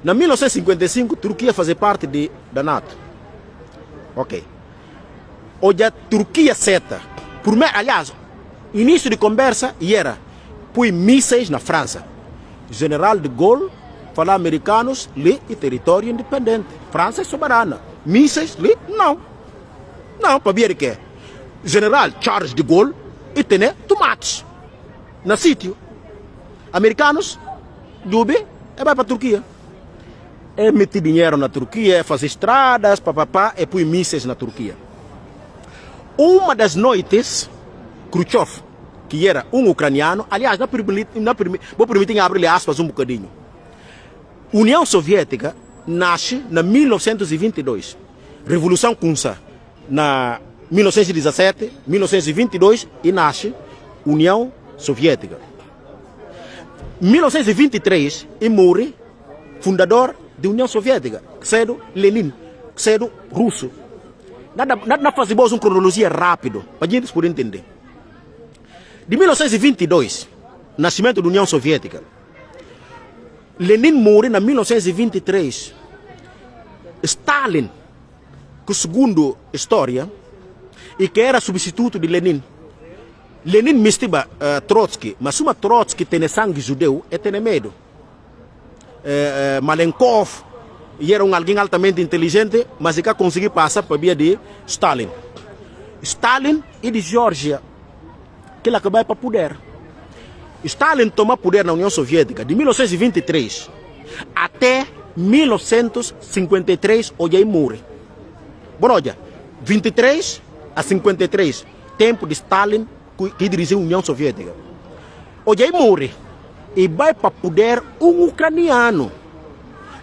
na 1955, a Turquia fazia parte da NATO. Ok. Hoje a Turquia ceta. Aliás, início de conversa era põe mísseis na França. General de Gaulle fala americanos ali e território independente. França é soberana. Mísseis ali? Não. Não, para ver o que é. General Charles de Gaulle e tem tomates na sítio. Americanos, Dube, e vai para a Turquia. É meter dinheiro na Turquia, é fazer estradas, papapá, e põe mísseis na Turquia. Uma das noites, Khrushchev, que era um ucraniano, aliás, vou permitir abrir aspas um bocadinho. União Soviética nasce na 1922. Revolução começa na 1917, 1922 e nasce União Soviética. 1923 e morre fundador da União Soviética, cedo Lenin, cedo russo. Nada fazer uma cronologia rápido para a gente poder entender. De 1922, nascimento da União Soviética. Lenin morre em 1923. Stalin, que segundo história, e que era substituto de Lenin. Lenin mistura Trotsky, mas uma Trotsky tem sangue judeu e tem medo. Malenkov, e era alguém altamente inteligente, mas que conseguiu passar para a via de Stalin. Stalin e de Geórgia, que ele acabou para poder. Stalin tomou poder na União Soviética de 1923 até 1953, onde ele morre. Olha, 23 a 53, tempo de Stalin, que dirigiu a União Soviética. Hoje ele morre e vai para poder um ucraniano,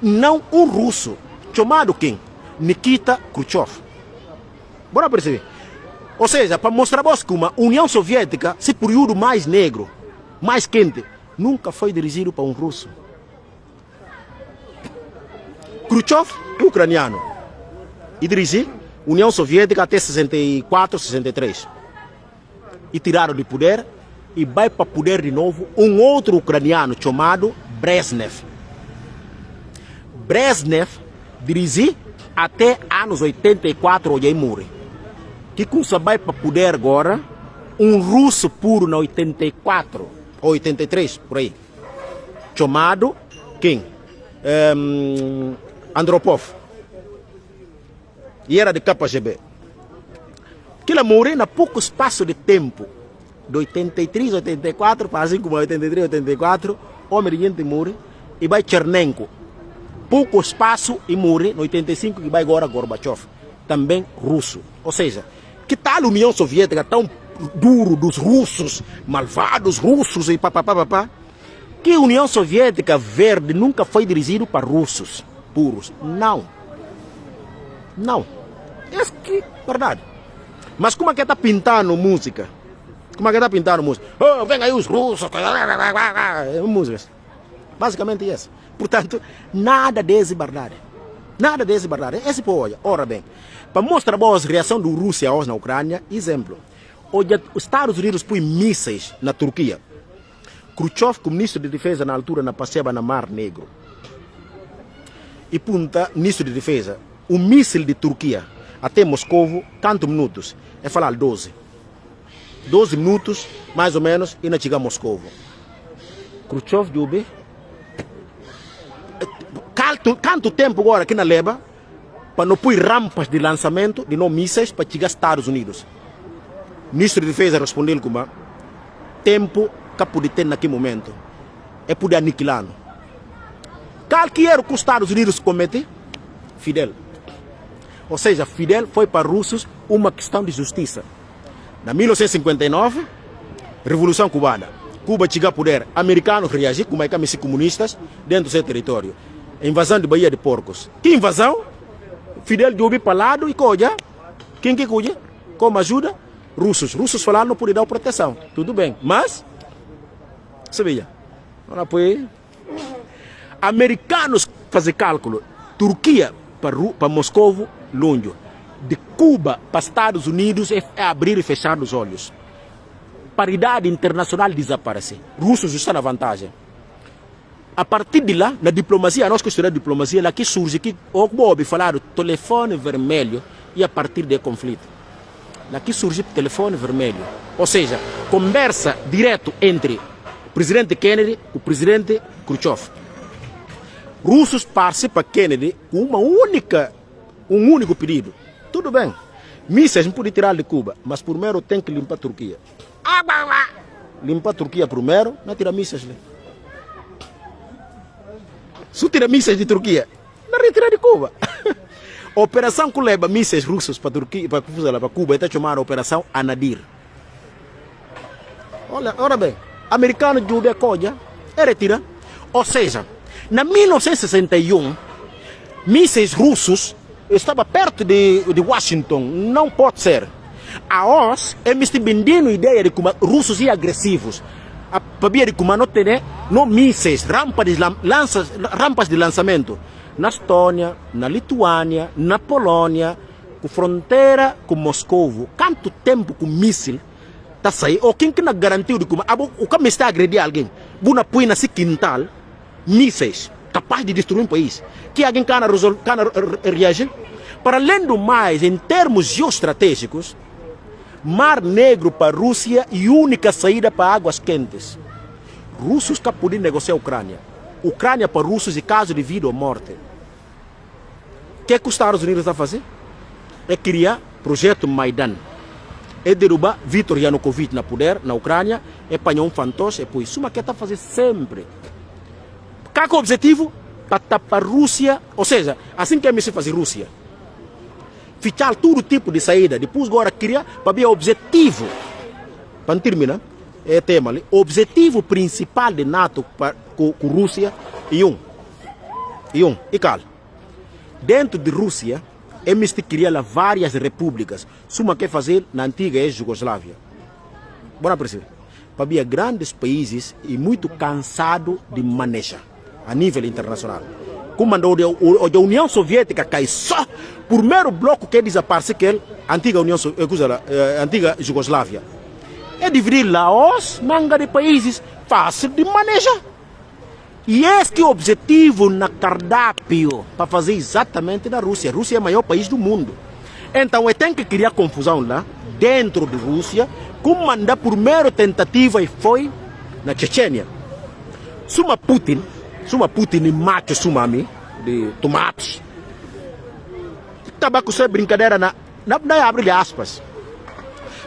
não um russo, chamado quem? Nikita Khrushchev. Bora perceber? Ou seja, para mostrar a que uma União Soviética, esse período mais negro, mais quente, nunca foi dirigido para um russo. Khrushchev é ucraniano e dirigiu a União Soviética até 64, 63. E tiraram de poder e vai para poder de novo um outro ucraniano chamado Brezhnev. Brezhnev dirigiu até anos 84, onde ele morre. Que começa vai para poder agora um russo puro na 84 ou 83, por aí. Chamado quem? Andropov. E era de KGB. Que ele morreu na pouco espaço de tempo. De 83, 84, para assim como 83, 84, o homem morre e vai Chernenko. Pouco espaço e morre no 85 e vai agora Gorbachev. Também russo. Ou seja, que tal a União Soviética tão duro dos russos, malvados russos e papapá, que a União Soviética verde nunca foi dirigida para russos puros. Não. Não. É que verdade. Mas como é que está pintando música? Como é que está pintando música? Oh, vem aí os russos. Músicas. Basicamente isso. Portanto, nada desse verdade. Nada desse verdade. Esse povo, ora bem, para mostrar a reação da Rússia hoje na Ucrânia, exemplo. Hoje os Estados Unidos põem mísseis na Turquia. Khrushchev, como ministro de defesa na altura, na passeava no Mar Negro. E punta, ministro de defesa, o míssil de Turquia até Moscou, quantos minutos? É falar 12. 12 minutos, mais ou menos, e não chega a Moscou. Khrushchev dube. Quanto tempo agora que na leva para não pôr rampas de lançamento de não mísseis para chegar aos Estados Unidos? O ministro de defesa respondeu como tempo que pode ter naquele momento é poder aniquilar. Qual que era o que os Estados Unidos comete? Fidel. Ou seja, Fidel foi para os russos uma questão de justiça. Na 1959, Revolução Cubana. Cuba chega a poder. Americanos reagiram como os comunistas dentro do seu território. Invasão de Baía de Porcos. Que invasão? Fidel de para lado e coja. Quem que cuida? Como ajuda? Russos. Russos falaram não poder dar proteção. Tudo bem. Mas, sabia? Americanos fazem cálculo. Turquia para Moscou, longe. De Cuba para Estados Unidos é abrir e fechar os olhos. Paridade internacional desaparece. Russos estão na vantagem. A partir de lá, na diplomacia, nós que estudamos diplomacia, lá que surge que o Bob falaram telefone vermelho e a partir do conflito. Lá que surge telefone vermelho. Ou seja, conversa direto entre o presidente Kennedy e o presidente Khrushchev. Russos participam Kennedy com um único pedido. Tudo bem. Mísseis não pode tirar de Cuba, mas primeiro tem que limpar a Turquia. Limpar a Turquia primeiro, não tira mísseis. Se tira mísseis de Turquia, não retira de Cuba. A operação que leva mísseis russos para Turquia, para Cuba, está chamada Operação Anadir. Olha bem, americano de coisa e retira. Ou seja, na 1961, mísseis russos estavam perto de Washington. Não pode ser. A nós, eles estão vendendo a ideia de como russos e agressivos. Para ver como não tem mísseis, rampas de lançamento. Na Estônia, na Lituânia, na Polônia, com fronteira com Moscou. Quanto tempo com míssil está saindo? Ou quem que não garantiu de como o que está a agredir alguém? Buna põe nesse quintal mísseis capaz de destruir um país. Que alguém can reagir? Para além do mais, em termos geoestratégicos, Mar Negro para a Rússia e única saída para águas quentes. Russos que podem negociar a Ucrânia. Ucrânia para russos em caso de vida ou morte. O que é que os Estados Unidos estão a fazer? É criar projeto Maidan. É derrubar Viktor Yanukovych na poder, na Ucrânia, é apanhar um fantoche, é por isso. Mas que está a fazer sempre. Qual é o objetivo? Para tapar a Rússia, ou seja, assim que é se fazer Rússia. fichar todo tipo de saída. Depois agora queria para ver o objetivo. Para terminar, é tema ali. O objetivo principal de NATO com a Rússia e cal. Dentro de Rússia, eles criaram várias repúblicas. Suma quer fazer na antiga ex-Jugoslávia. Bora perceber. Para ver grandes países e muito cansado de manejar a nível internacional. Como a União Soviética cai só por mero bloco que desaparece que é a antiga antiga Jugoslávia. É dividir Laos, manga de países fácil de manejar. E este é o objetivo na cardápio para fazer exatamente na Rússia. A Rússia é o maior país do mundo. Então, tem que criar confusão lá, dentro da Rússia, como mandar por mera tentativa e foi na Chechênia. Suma Putin e macho sumami, de tomates. Tabaco é brincadeira na abre aspas.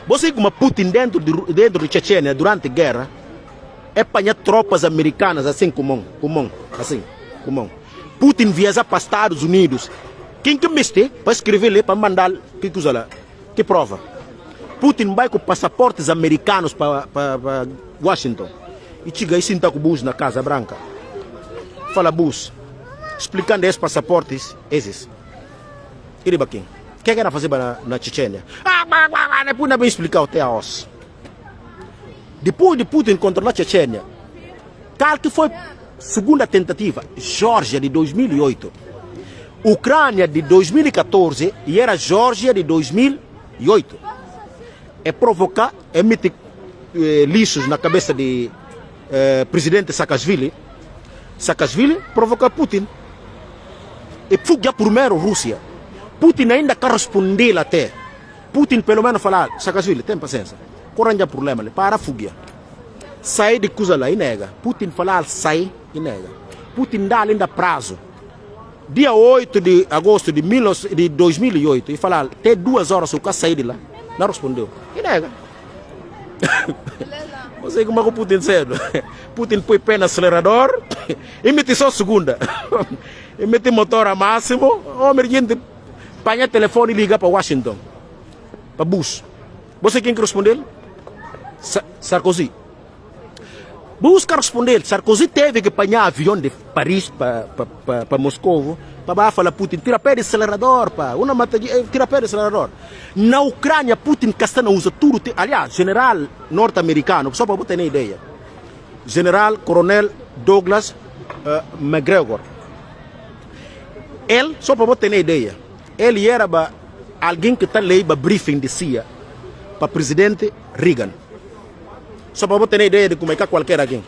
Você como Putin dentro de Chechênia durante a guerra, é apanhar tropas americanas assim comum. Putin viaja para Estados Unidos. Quem que meste para escrever lá, para mandar, que usa lá, que prova? Putin vai com passaportes americanos para Washington. E chega e senta com o Bush na Casa Branca. Fala Bush, explicando esses passaportes, esses. E quem? O que era fazer na Chechênia? Depois não vem explicar até a os. Depois de Putin controlar a Chechênia, tal que foi segunda tentativa, Geórgia de 2008, Ucrânia de 2014 e era Geórgia de 2008. É provocar, emitir lixos na cabeça de presidente Saakashvili. Saakashvili provoca Putin. E fuga primeiro Rússia. Putin ainda correspondeu até. Putin pelo menos falar, Saakashvili, tem paciência. Corranja problema, para fugir. Sai de coisa lá e nega. Putin falar, sai e nega. Putin dá ainda prazo. Dia 8 de agosto de 2008, e falar, tem 2 horas o cara sair de lá. Não respondeu. E nega. Você como é que o Putin cedo? Putin põe pé no acelerador e mete só segunda. E mete motor a máximo. O emergente apanha telefone e liga para Washington. Para Bush. Você quem que respondeu? Sarkozy. Bush que respondeu. Sarkozy teve que apanhar avião de Paris para Moscou. Para falar Putin, tira pé de acelerador, pá. Tira pé de acelerador. Na Ucrânia, Putin Castana usa tudo. Aliás, general norte-americano, só para você ter ideia. General Coronel Douglas McGregor. Ele, só para você ter ideia, ele era alguém que está lendo briefing de CIA para presidente Reagan. Só para você ter ideia de como é que qualquer alguém.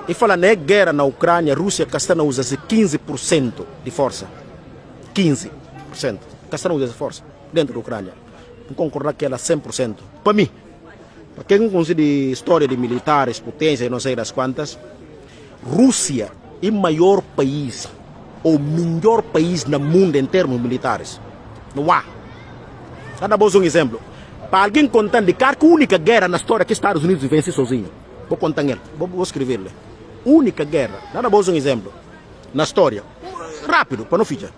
E fala, na guerra na Ucrânia, a Rússia Castana usa 15% de força. 15%. Castana usa força dentro da Ucrânia. Não concordar que ela é 100%. Para mim, para quem conhece história de militares, potência e não sei das quantas, Rússia é o maior país, ou melhor país no mundo em termos militares. Não há. Vou dar um exemplo. Para alguém contando de que a única guerra na história que os Estados Unidos vence sozinho. Vou contar ele, vou escrever-lhe. Única guerra. Nada bom um exemplo. Na história. Rápido, para não ficar.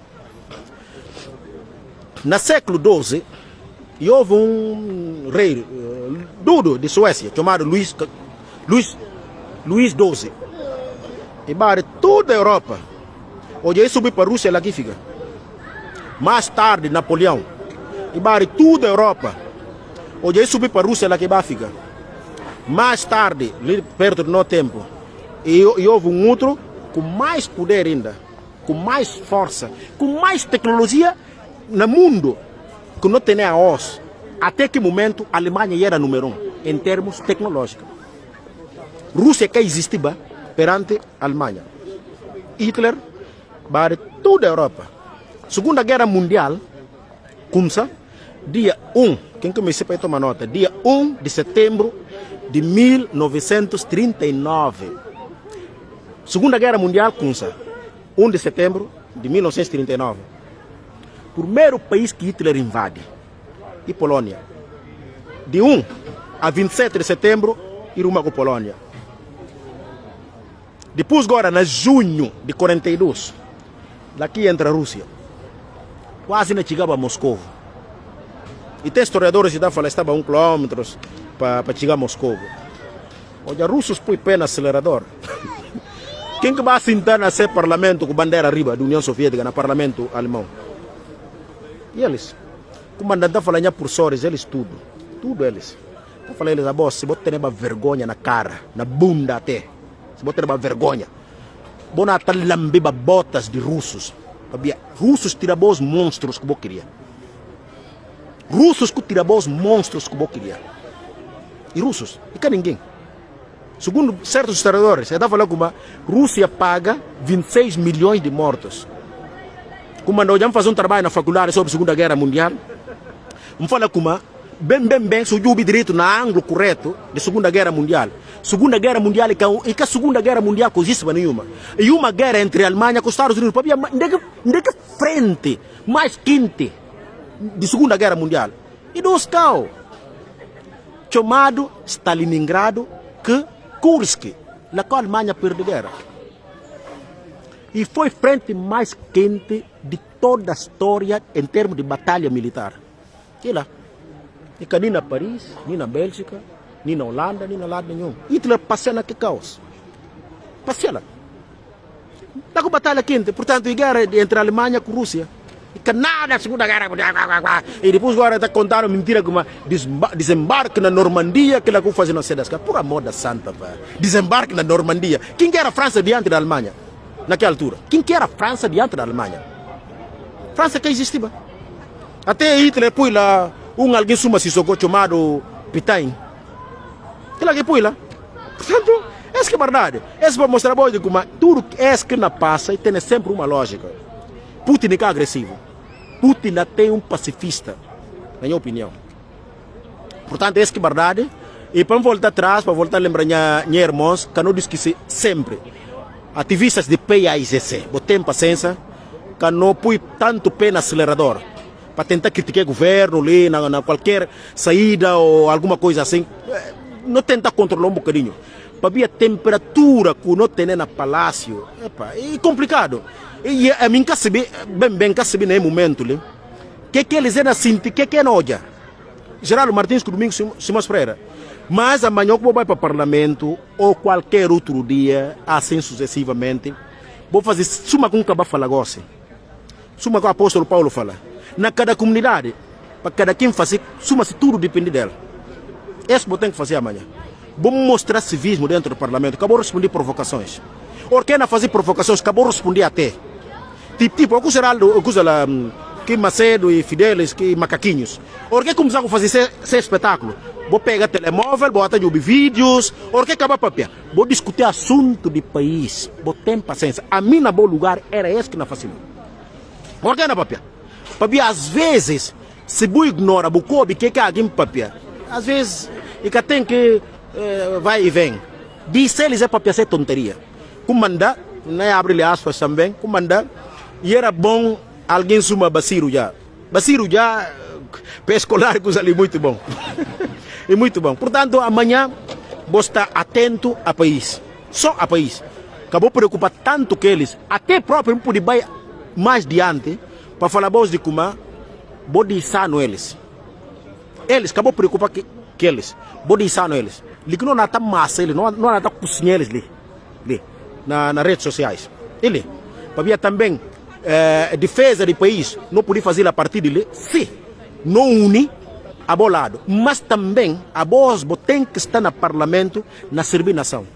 No século XII, houve um rei, Dudo, de Suécia, chamado Luís XII. E para toda a Europa. Hoje ele subiu para a Rússia, lá que fica. Mais tarde, Napoleão. E para toda a Europa. Hoje ele subiu para a Rússia, lá que fica. Mais tarde, perto do nosso tempo, e houve um outro com mais poder ainda, com mais força, com mais tecnologia no mundo, que não tem a os. Até que momento a Alemanha era número 1 em termos tecnológicos. Rússia que existia perante a Alemanha. Hitler para toda a Europa. Segunda Guerra Mundial começa dia 1, quem começou para tomar nota, dia 1 de setembro de 1939. Segunda Guerra Mundial começa 1 de setembro de 1939. Primeiro país que Hitler invade, e Polônia. De 1 a 27 de setembro, ir uma com Polônia. Depois agora, em junho de 42, daqui entra a Rússia. Quase não chegava a Moscou. E tem historiadores que falam que estava 1 km para chegar a Moscou. Olha, russos põem pé no acelerador. Quem que vai sentar nesse parlamento com bandeira arriba da União Soviética, no parlamento alemão? E eles? O comandante está falando por sortes, eles tudo. Tudo eles. Eu falei eles, boss, se você tem uma vergonha na cara, na bunda até. Se você tem uma vergonha. Você não está lambendo botas de russos. Russos tiram os monstros que você queria. Russos que tiram os monstros que você queria. E russos, e cá ninguém. Segundo certos historiadores, eu estava falando que a Rússia paga 26 milhões de mortos. Como nós vamos fazer um trabalho na faculdade sobre a Segunda Guerra Mundial, vamos falar como bem, se o direito na ângulo correto da Segunda Guerra Mundial. Segunda Guerra Mundial e que a Segunda Guerra Mundial não existe nenhuma. E uma guerra entre a Alemanha e os Estados Unidos, para onde que frente mais quente de Segunda Guerra Mundial. E dos caos, chamado Stalingrado, que Kursk, na qual a Alemanha perdeu a guerra. E foi a frente mais quente de toda a história em termos de batalha militar. E lá. E que nem na Paris, nem na Bélgica, nem na Holanda, nem na lado nenhum. Hitler passeia naquele caos. Passeia lá. Está com batalha quente. Portanto, a guerra entre a Alemanha e a Rússia. E que nada, a Segunda Guerra Mundial. E depois agora está contando mentira como desembarque na Normandia, que ela vai fazer na Sedasca. Por amor da santa, pá. Desembarque na Normandia. Quem que era a França diante da Alemanha? Naquela altura. Quem que era a França diante da Alemanha? França que existia. Até Hitler pôs lá alguém suma se socou chamado Pitain. Aquela que pôs lá. Portanto, essa que é verdade. Essa para mostrar hoje como tudo que não passa e tem sempre uma lógica. Putin é agressivo. Putin tem um pacifista, na minha opinião. Portanto, essa que é verdade. E para voltar atrás, para voltar a lembrar minha irmãos, que não esqueci sempre. Ativistas de PAIGC, botem paciência, que não põe tanto pé no acelerador para tentar criticar o governo, ler na qualquer saída ou alguma coisa assim. Não tenta controlar um bocadinho. Para ver a temperatura que não tem no palácio, é complicado. E a mim quer saber, bem quer saber nesse momento, que eles ainda sentem, que é noja. Geraldo Martins, Domingos Simões Freire. Mas amanhã que vou para o parlamento ou qualquer outro dia, assim sucessivamente, vou fazer suma com o que vai falar agora. Suma com o apóstolo Paulo fala. Na cada comunidade, para cada quem fazer, suma se tudo depende dela. Isso que eu tenho que fazer amanhã. Vamos mostrar civismo dentro do parlamento. Acabou de responder provocações. Ou quem não fazer provocações, acabou de responder até. Tipo, o Geraldo, que Macedo e Fidelis, que macaquinhos. Ou que começar a fazer esse espetáculo? Vou pegar telemóvel, vou até ouvir vídeos, ou que acabar papel. Vou discutir assunto de país. Vou ter paciência. A mim, na bom lugar, era esse que não fazia. Ou que não papel? Papel, às vezes, se você ignora o que é alguém papel, às vezes, e que tem que vai e vem. Diz eles é papel, é tonteria. Comandar, não abre aspas também, comandar, e era bom alguém suma Basiru já. Basiru já, para escolar, coisa ali muito bom. É muito bom. Portanto, amanhã vou estar atento ao país. Só ao país. Acabou preocupar tanto que eles, até próprio, não podia ir mais diante, para falar voz de como, vou dizer eles. Eles, acabou preocupar que eles, vou dizer eles. Ele não está massa, ele não está cozinhando eles ali, nas redes sociais. Ele, para ver também, defesa do país, não podia fazer a partir dele, se não une a bom lado, mas também a voz tem que estar no parlamento na servir nação.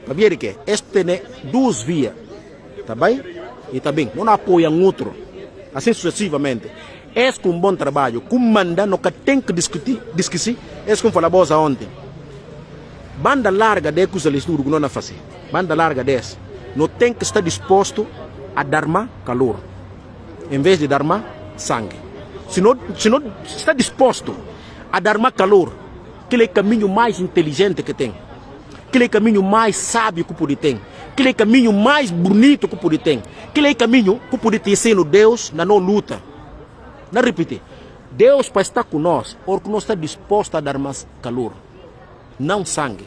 Para ver que este tem duas vias, tá bem? E tá bem, não apoia outro, assim sucessivamente. Esse é um bom trabalho, como manda, não tem que discutir, esse como falou a ontem. Banda larga de coisa eles tudo não fazer. Banda larga dessa, não tem que estar disposto a dar mais calor, em vez de dar mais sangue. Se não está disposto a dar mais calor, aquele caminho mais inteligente que tem, aquele caminho mais sábio que pode ter, aquele caminho mais bonito que pode ter, aquele caminho que pode ter sido Deus na não luta. Não repetir, Deus para estar conosco, porque não está disposto a dar mais calor, não sangue.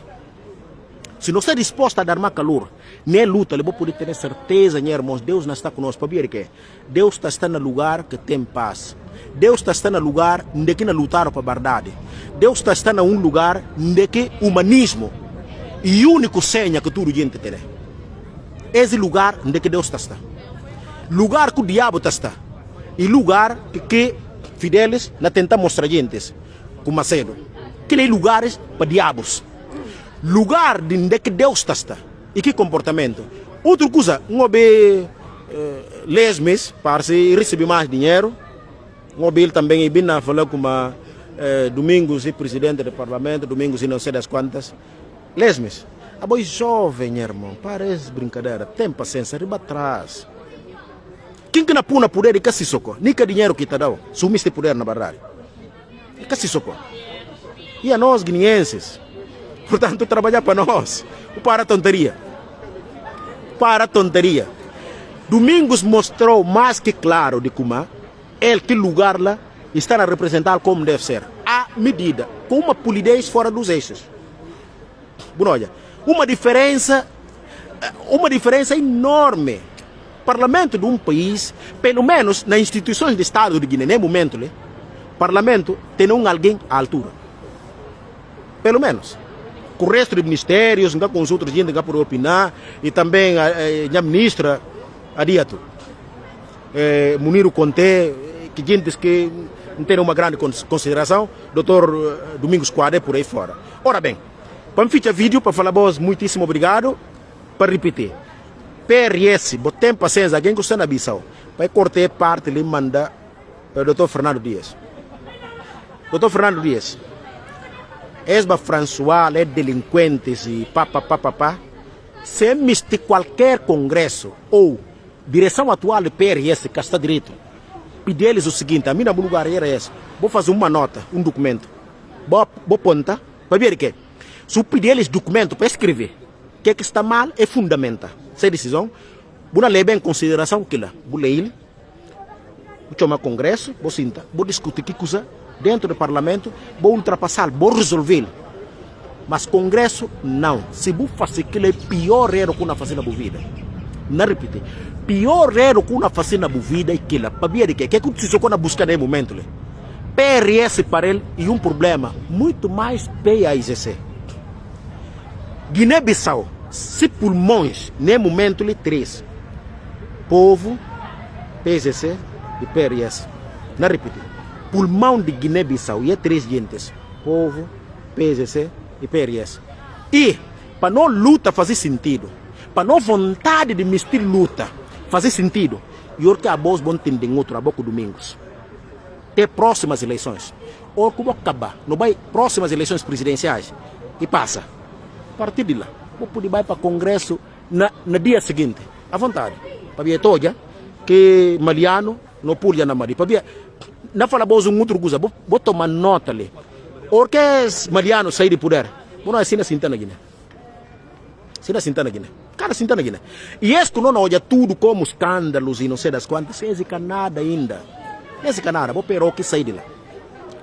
Se não está disposto a dar mais calor, nem luta, ele vai poder ter certeza, meus irmãos, Deus não está conosco. Para ver que Deus está no lugar que tem paz. Deus está no lugar onde que não lutaram para a verdade. Deus está em um lugar onde que humanismo e único senha que todo gente tem. Esse lugar onde que Deus está. Lugar que o diabo está. E lugar que fideles não tentam mostrar gente como cedo. Que é lugares para diabos. Lugar de onde que Deus está. E que comportamento. Outra coisa, não é lesmes para se receber mais dinheiro. Não é também e bem falar como Domingos e presidente do parlamento, Domingos e não sei das quantas. Lesmes. A boa jovem, irmão, parece brincadeira. Tem paciência, riba atrás. Quem que não puna poder e que se socorre? Nem que dinheiro que te dá, sumiste poder na verdade. E que se socorre? E a nós, guineenses, portanto, trabalhar para nós. Para a tonteria. Para a tonteria. Domingos mostrou mais que claro de como ele, que lugar lá, está a representar como deve ser. À medida, com uma polidez fora dos eixos. Bom, olha, uma diferença enorme. Parlamento de um país, pelo menos nas instituições de Estado de Guiné, nesse momento, parlamento tem alguém à altura. Pelo menos. Com o resto de ministérios, com os outros gente que por opinar, e também a ministra, Adiato, Muniro Conté, que gente que não tem uma grande consideração, Dr. Domingos Quadé por aí fora. Ora bem, para ficar vídeo, para falar vos, muitíssimo obrigado, para repetir. PRS, botem paciência, alguém que está na Bissau, vai cortar parte e manda para o Dr. Fernando Dias. Dr. Fernando Dias, esba François, é delinquentes e pá. Se de qualquer congresso ou direção atual do PRS, que está direito, pedir-lhes o seguinte, a minha lugar era esse, vou fazer uma nota, um documento, vou apontar, para ver o que se pedir-lhes documento para escrever, o que está mal é fundamental. Essa decisão, vou levar em consideração que lá, vou ler, vou chamar congresso, vou sentar, vou discutir que coisa dentro do parlamento, vou ultrapassar, vou resolver. Mas congresso, não. Se vou fazer aquilo, é pior erro que uma fazer na vida. Não repetir. Pior erro que uma fazer na vida é aquilo. Para ver o que é que você quando busca nesse momento. PRS para ele e um problema muito mais PAIGC. Guiné-Bissau, se pulmões, nesse momento, ele três. Povo, PAIGC e PRS. Não repetir. Pulmão de Guiné-Bissau e é três gentes. Povo, PAIGC e PRS. E, para não luta fazer sentido, para não vontade de misturar luta fazer sentido, e que a voz bom tem de outro a boca Domingos. Até próximas eleições. Ou como acabar, não vai próximas eleições presidenciais e passa. A partir de lá, vou poder ir para o Congresso no dia seguinte, à vontade. Para ver toda que Mariano não pula na Maria. Para ver, não fala boas um outro coisa, vou tomar nota ali. Ou que Mariano sair de poder, não é assim na Sintana Guiné. Assim na Sintana Guiné. Cara, Sintana Guiné. E este não olha tudo como escândalos e não sei das quantas, esse nada ainda. Esse nada, vou pegar o que sair de lá.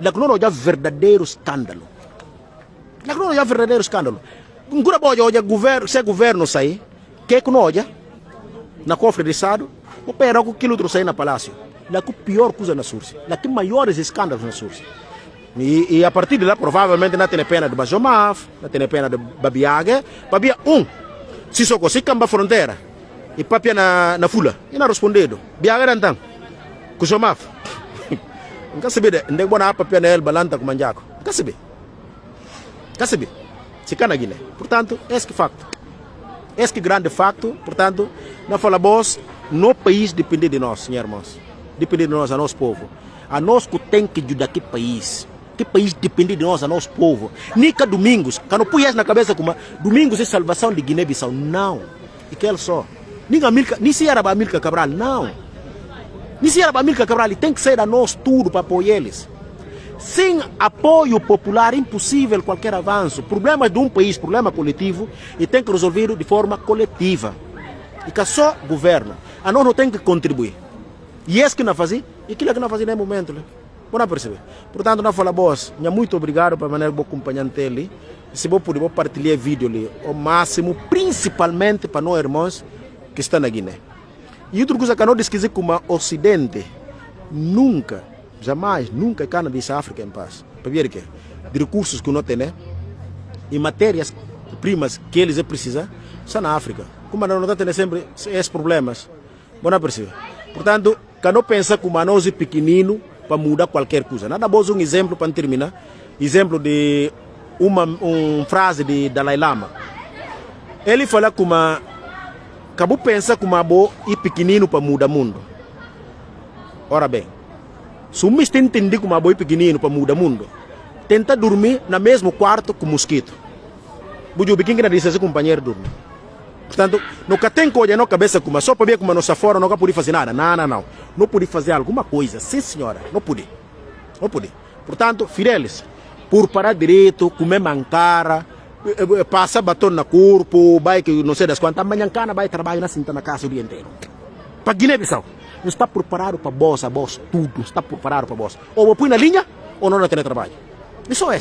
Lá que não olha verdadeiro escândalo. Lá que não olha verdadeiro escândalo. Um cura pode olhar governo, se governo sair, que não olha na cofre de Estado, vou pegar o que outro sair na palácio. Lá que pior coisa na Surse. Lá que maiores escândalos na Surse. E a partir de lá, provavelmente, não tem pena de Bajomaf, não tem pena de Babiaga. Babia, se só consegue cambar a fronteira, e papia na fula, e não respondido. Biaga então, com Jomaf. Não quer saber, não é bom papia na balanta com manjaco. Não quer saber. Quer saber? Se cana Guiné. Portanto, esse que facto. Esse que grande facto, portanto, não fala boss, no país depende de nós, meus irmãos. Depende de nós, a nosso povo. A nós que tem que ajudar que país. Que país depende de nós, a nosso povo. Nica Domingos, que não põe na cabeça como Domingos é salvação de Guiné-Bissau. Não. E que ele só. Nem se era para Amílcar Cabral, não. Nem se era para Amílcar Cabral, ele tem que ser a nós tudo para apoiar eles. Sem apoio popular é impossível qualquer avanço. Problemas de um país, problema coletivo, e tem que resolver de forma coletiva. E que só governo. A nós não tem que contribuir. E esse que não fazia, e aquilo que não fazia nesse momento. Não perceber. Portanto, não fala boas. Muito obrigado para a maneira que vou acompanhando ele. se vou poder partilhar vídeo ali, ao máximo, principalmente para nós irmãos que estão na Guiné. E outra coisa que não diz como o Ocidente nunca, jamais, nunca cana dessa África em paz. Para ver que de recursos que não tem, né? E matérias-primas que eles precisam, são na África. Como não está tendo sempre esses problemas, não percebe. Portanto, que não pensa como nós pequenino para mudar qualquer coisa. Nada bom um exemplo para terminar. Exemplo de uma frase de Dalai Lama. Ele fala como acabou pensa como bom e pequenino para mudar o mundo. Ora bem, se você está entendendo como bom e pequenino para mudar o mundo, tenta dormir no mesmo quarto com o mosquito. Bujo biquinho que não disse esse companheiro dormir. Portanto, nunca tem coisa na cabeça como só para ver como nós fora nunca pude fazer nada. Não. Não pude fazer alguma coisa. Sim, senhora. Não pude. Portanto, Fidelis, por parar direito, comer mancara, passa batom no corpo, vai que não sei das quantas, amanhã cana vai trabalhar na cinta na casa o dia inteiro. Para Guiné-Bissau, não está preparado para a boss, tudo está preparado para a boss. Ou põe na linha, ou não tem trabalho. Isso é.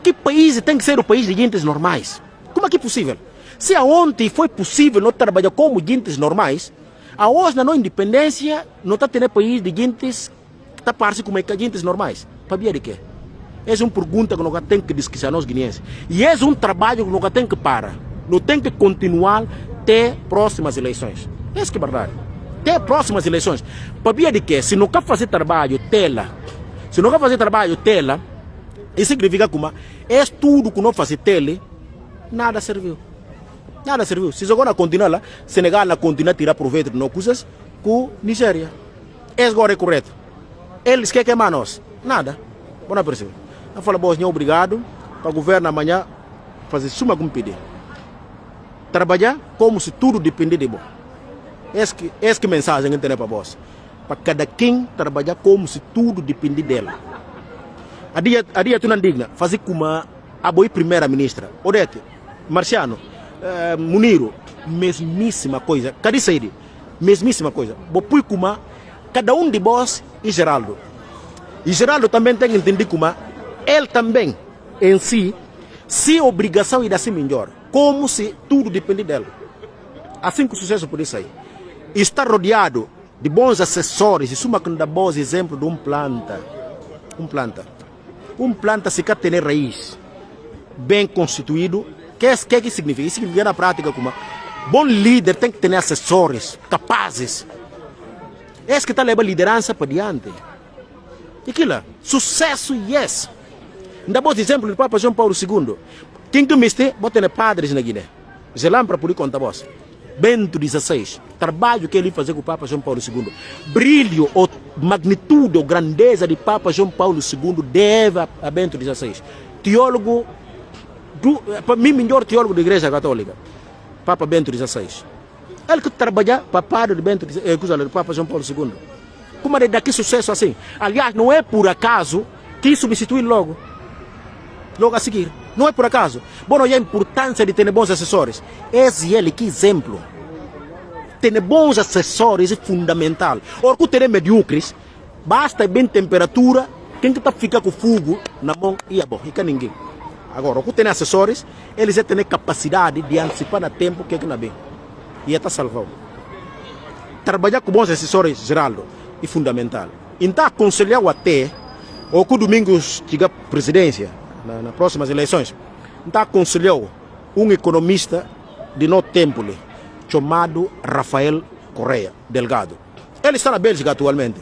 Que país tem que ser o país de gentes normais? Como é que é possível? Se ontem foi possível não trabalhar como gentes normais, a hoje na nossa independência não está tendo país de gentes que está parecido como gentes normais. Para ver de quê? Essa é uma pergunta que nós temos que discutir nós guineenses. E esse é um trabalho que nós temos que parar. Nós temos que continuar até próximas eleições. Essa que é verdade. Até próximas eleições. Para ver de quê? Se não quer fazer trabalho, tela. Se não quer fazer trabalho, tela. Isso significa que é tudo que não faz tele, nada serviu. Nada serviu. Se agora continuar lá, Senegal continua a tirar proveito de coisas com Nigéria. Esse agora é correto. Eles querem queimar nós. Nada. Bom, percebe. Eu falo, bom, senhor, obrigado. Para o governo amanhã fazer suma como pedir. Trabalhar como se tudo depender de bom. Essa que mensagem que tem para vós. Para cada quem trabalhar como se tudo depender dela. A dia tu não digna. Fazer como a boa primeira-ministra. Odete, Marciano, Muniro, mesmíssima coisa. Cadê sair? Mesmíssima coisa. Bopui como cada um de vós e Geraldo. E Geraldo também tem que entender como ele também, em si, se obrigação e assim melhor. Como se tudo depende dela. Assim que o sucesso pode sair. Está rodeado de bons assessores. E suma que dá bons exemplos de planta. Planta se quer ter raiz bem constituído. Que significa? Isso significa na prática como bom líder tem que ter assessores capazes. Esse que está levando a liderança para diante. E aquilo, sucesso, yes. Ainda bom exemplo do Papa João Paulo II. Quem que me este, vou ter padres na Guiné. Zelam para poder contar vós. Bento XVI, trabalho que ele fazia com o Papa João Paulo II. Brilho, ou magnitude, ou grandeza de Papa João Paulo II deve a Bento XVI. Teólogo, para mim, melhor teólogo da Igreja Católica. Papa Bento XVI. Ele que trabalha para padre de Bento, do Papa João Paulo II. Como é daqui sucesso assim? Aliás, não é por acaso que substitui logo a seguir. Não é por acaso. Bom, a importância de ter bons assessores. Esse é ele, que exemplo. Ter bons assessores é fundamental. Ora, que ter medíocres, basta bem temperatura, quem que está ficar com fogo na mão e a boca, e que ninguém. Agora, o que tem assessores, eles têm capacidade de antecipar a tempo que não é bem. E está salvado. Trabalhar com bons assessores, Geraldo, é fundamental. Então, aconselhar até, ou que o Domingos chegar à presidência, nas próximas eleições, então aconselhou um economista de nosso tempo, chamado Rafael Correa Delgado. Ele está na Bélgica atualmente,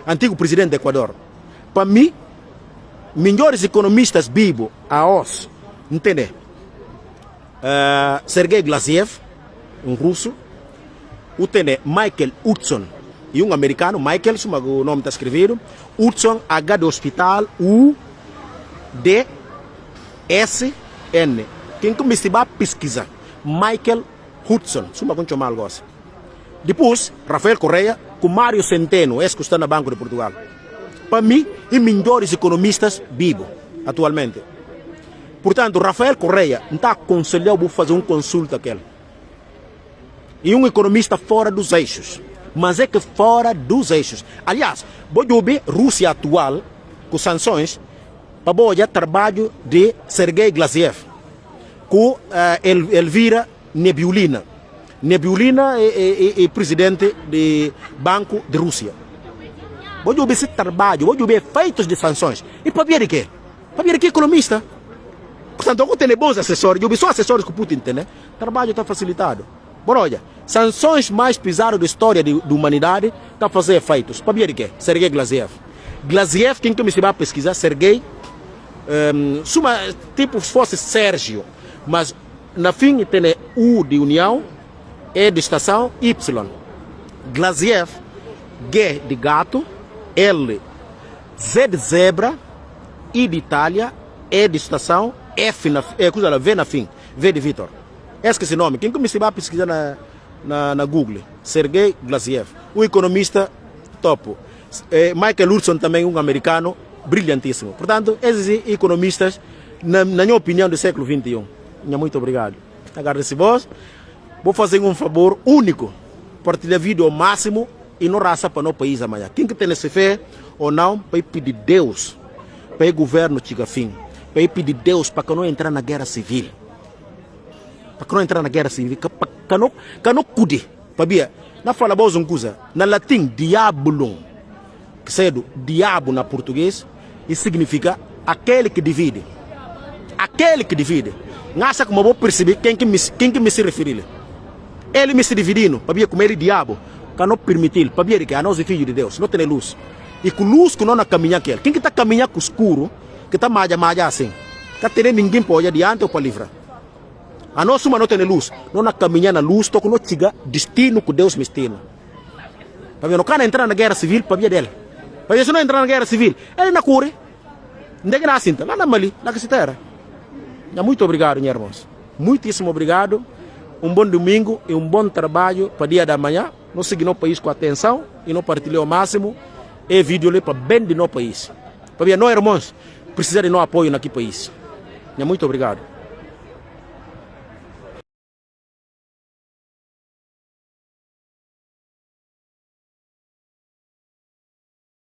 antigo presidente do Equador. Para mim, melhores economistas vivos a hoje, entende? Sergei Glaziev, um russo, o tem Michael Hudson, e um americano, Michael, o nome está escrito, Hudson, H de hospital, U, D, S, N. Quem começa a pesquisar? Michael Hudson, suma com chamar algo assim. Depois, Rafael Correa, com Mário Centeno, esse que está no Banco de Portugal. Para mim, e melhores economistas vivos, atualmente. Portanto, Rafael Correa está aconselhado a fazer uma consulta aquele. E um economista fora dos eixos. Mas é que fora dos eixos. Aliás, vou ver Rússia atual, com sanções, para boa trabalho de Sergei Glaziev, com Elvira Nebiulina. Nebiulina é presidente do Banco de Rússia. Vou ver esse trabalho, vou ver feitos de sanções. E para ver o quê? Para ver que economista. Portanto, eu tenho bons assessores, eu vi só assessores que o Putin tem, né? O trabalho está facilitado. Por olha, sanções mais pesadas da história da humanidade está a fazer efeitos. Para ver o quê? Sergei Glaziev. Glaziev, quem que me se vai pesquisar? Sergei, tipo se fosse Sérgio, mas na fim tem U de União, E de estação, Y. Glaziev, G de gato, L, Z de zebra, I de Itália, E de estação, F na, V na fim, V de Vitor. Esse nome. Quem que se vai pesquisar na Google? Sergei Glaziev, um economista topo. Michael Hudson também, um americano brilhantíssimo. Portanto, esses economistas, na minha opinião, do século XXI. Muito obrigado. Agradeço vos. Vou fazer um favor único. Partilhar vídeo ao máximo e não raça para o país amanhã. Quem que tem essa fé ou não, para pedir Deus, para o governo chegar a fim. Para pedir Deus para que não entrar na guerra civil. Para que não entrar na guerra civil. Para não cuide. Para ver, não fala boa coisa. Na latim, diabolum, que é do diabo na português, e significa aquele que divide. Aquele que divide. Não acha como eu vou perceber quem que me se refere. Ele me se dividindo, para ver como ele diabo, para não permitir, para ver que a nós é filho de Deus, não tem luz. E com luz que não na caminhar aquele. Quem que está caminhando com escuro, que está malha assim, que tem ninguém para olhar adiante ou para livrar. A nós não tem luz, não na caminhar na luz, toco não chega destino que Deus me destina. Para ver, não quer entrar na guerra civil, para ver dele. Para ver se não entrar na guerra civil, ele não cure. Não é graça, lá na Mali, lá que se terra. Muito obrigado, meus irmãos. Muitíssimo obrigado. Um bom domingo e um bom trabalho para o dia da manhã. Não seguir no país com atenção e não partilhar ao máximo. E vídeo para bem de nosso país. Para ver, nós, irmãos, precisamos de nosso apoio naquele país. Muito obrigado.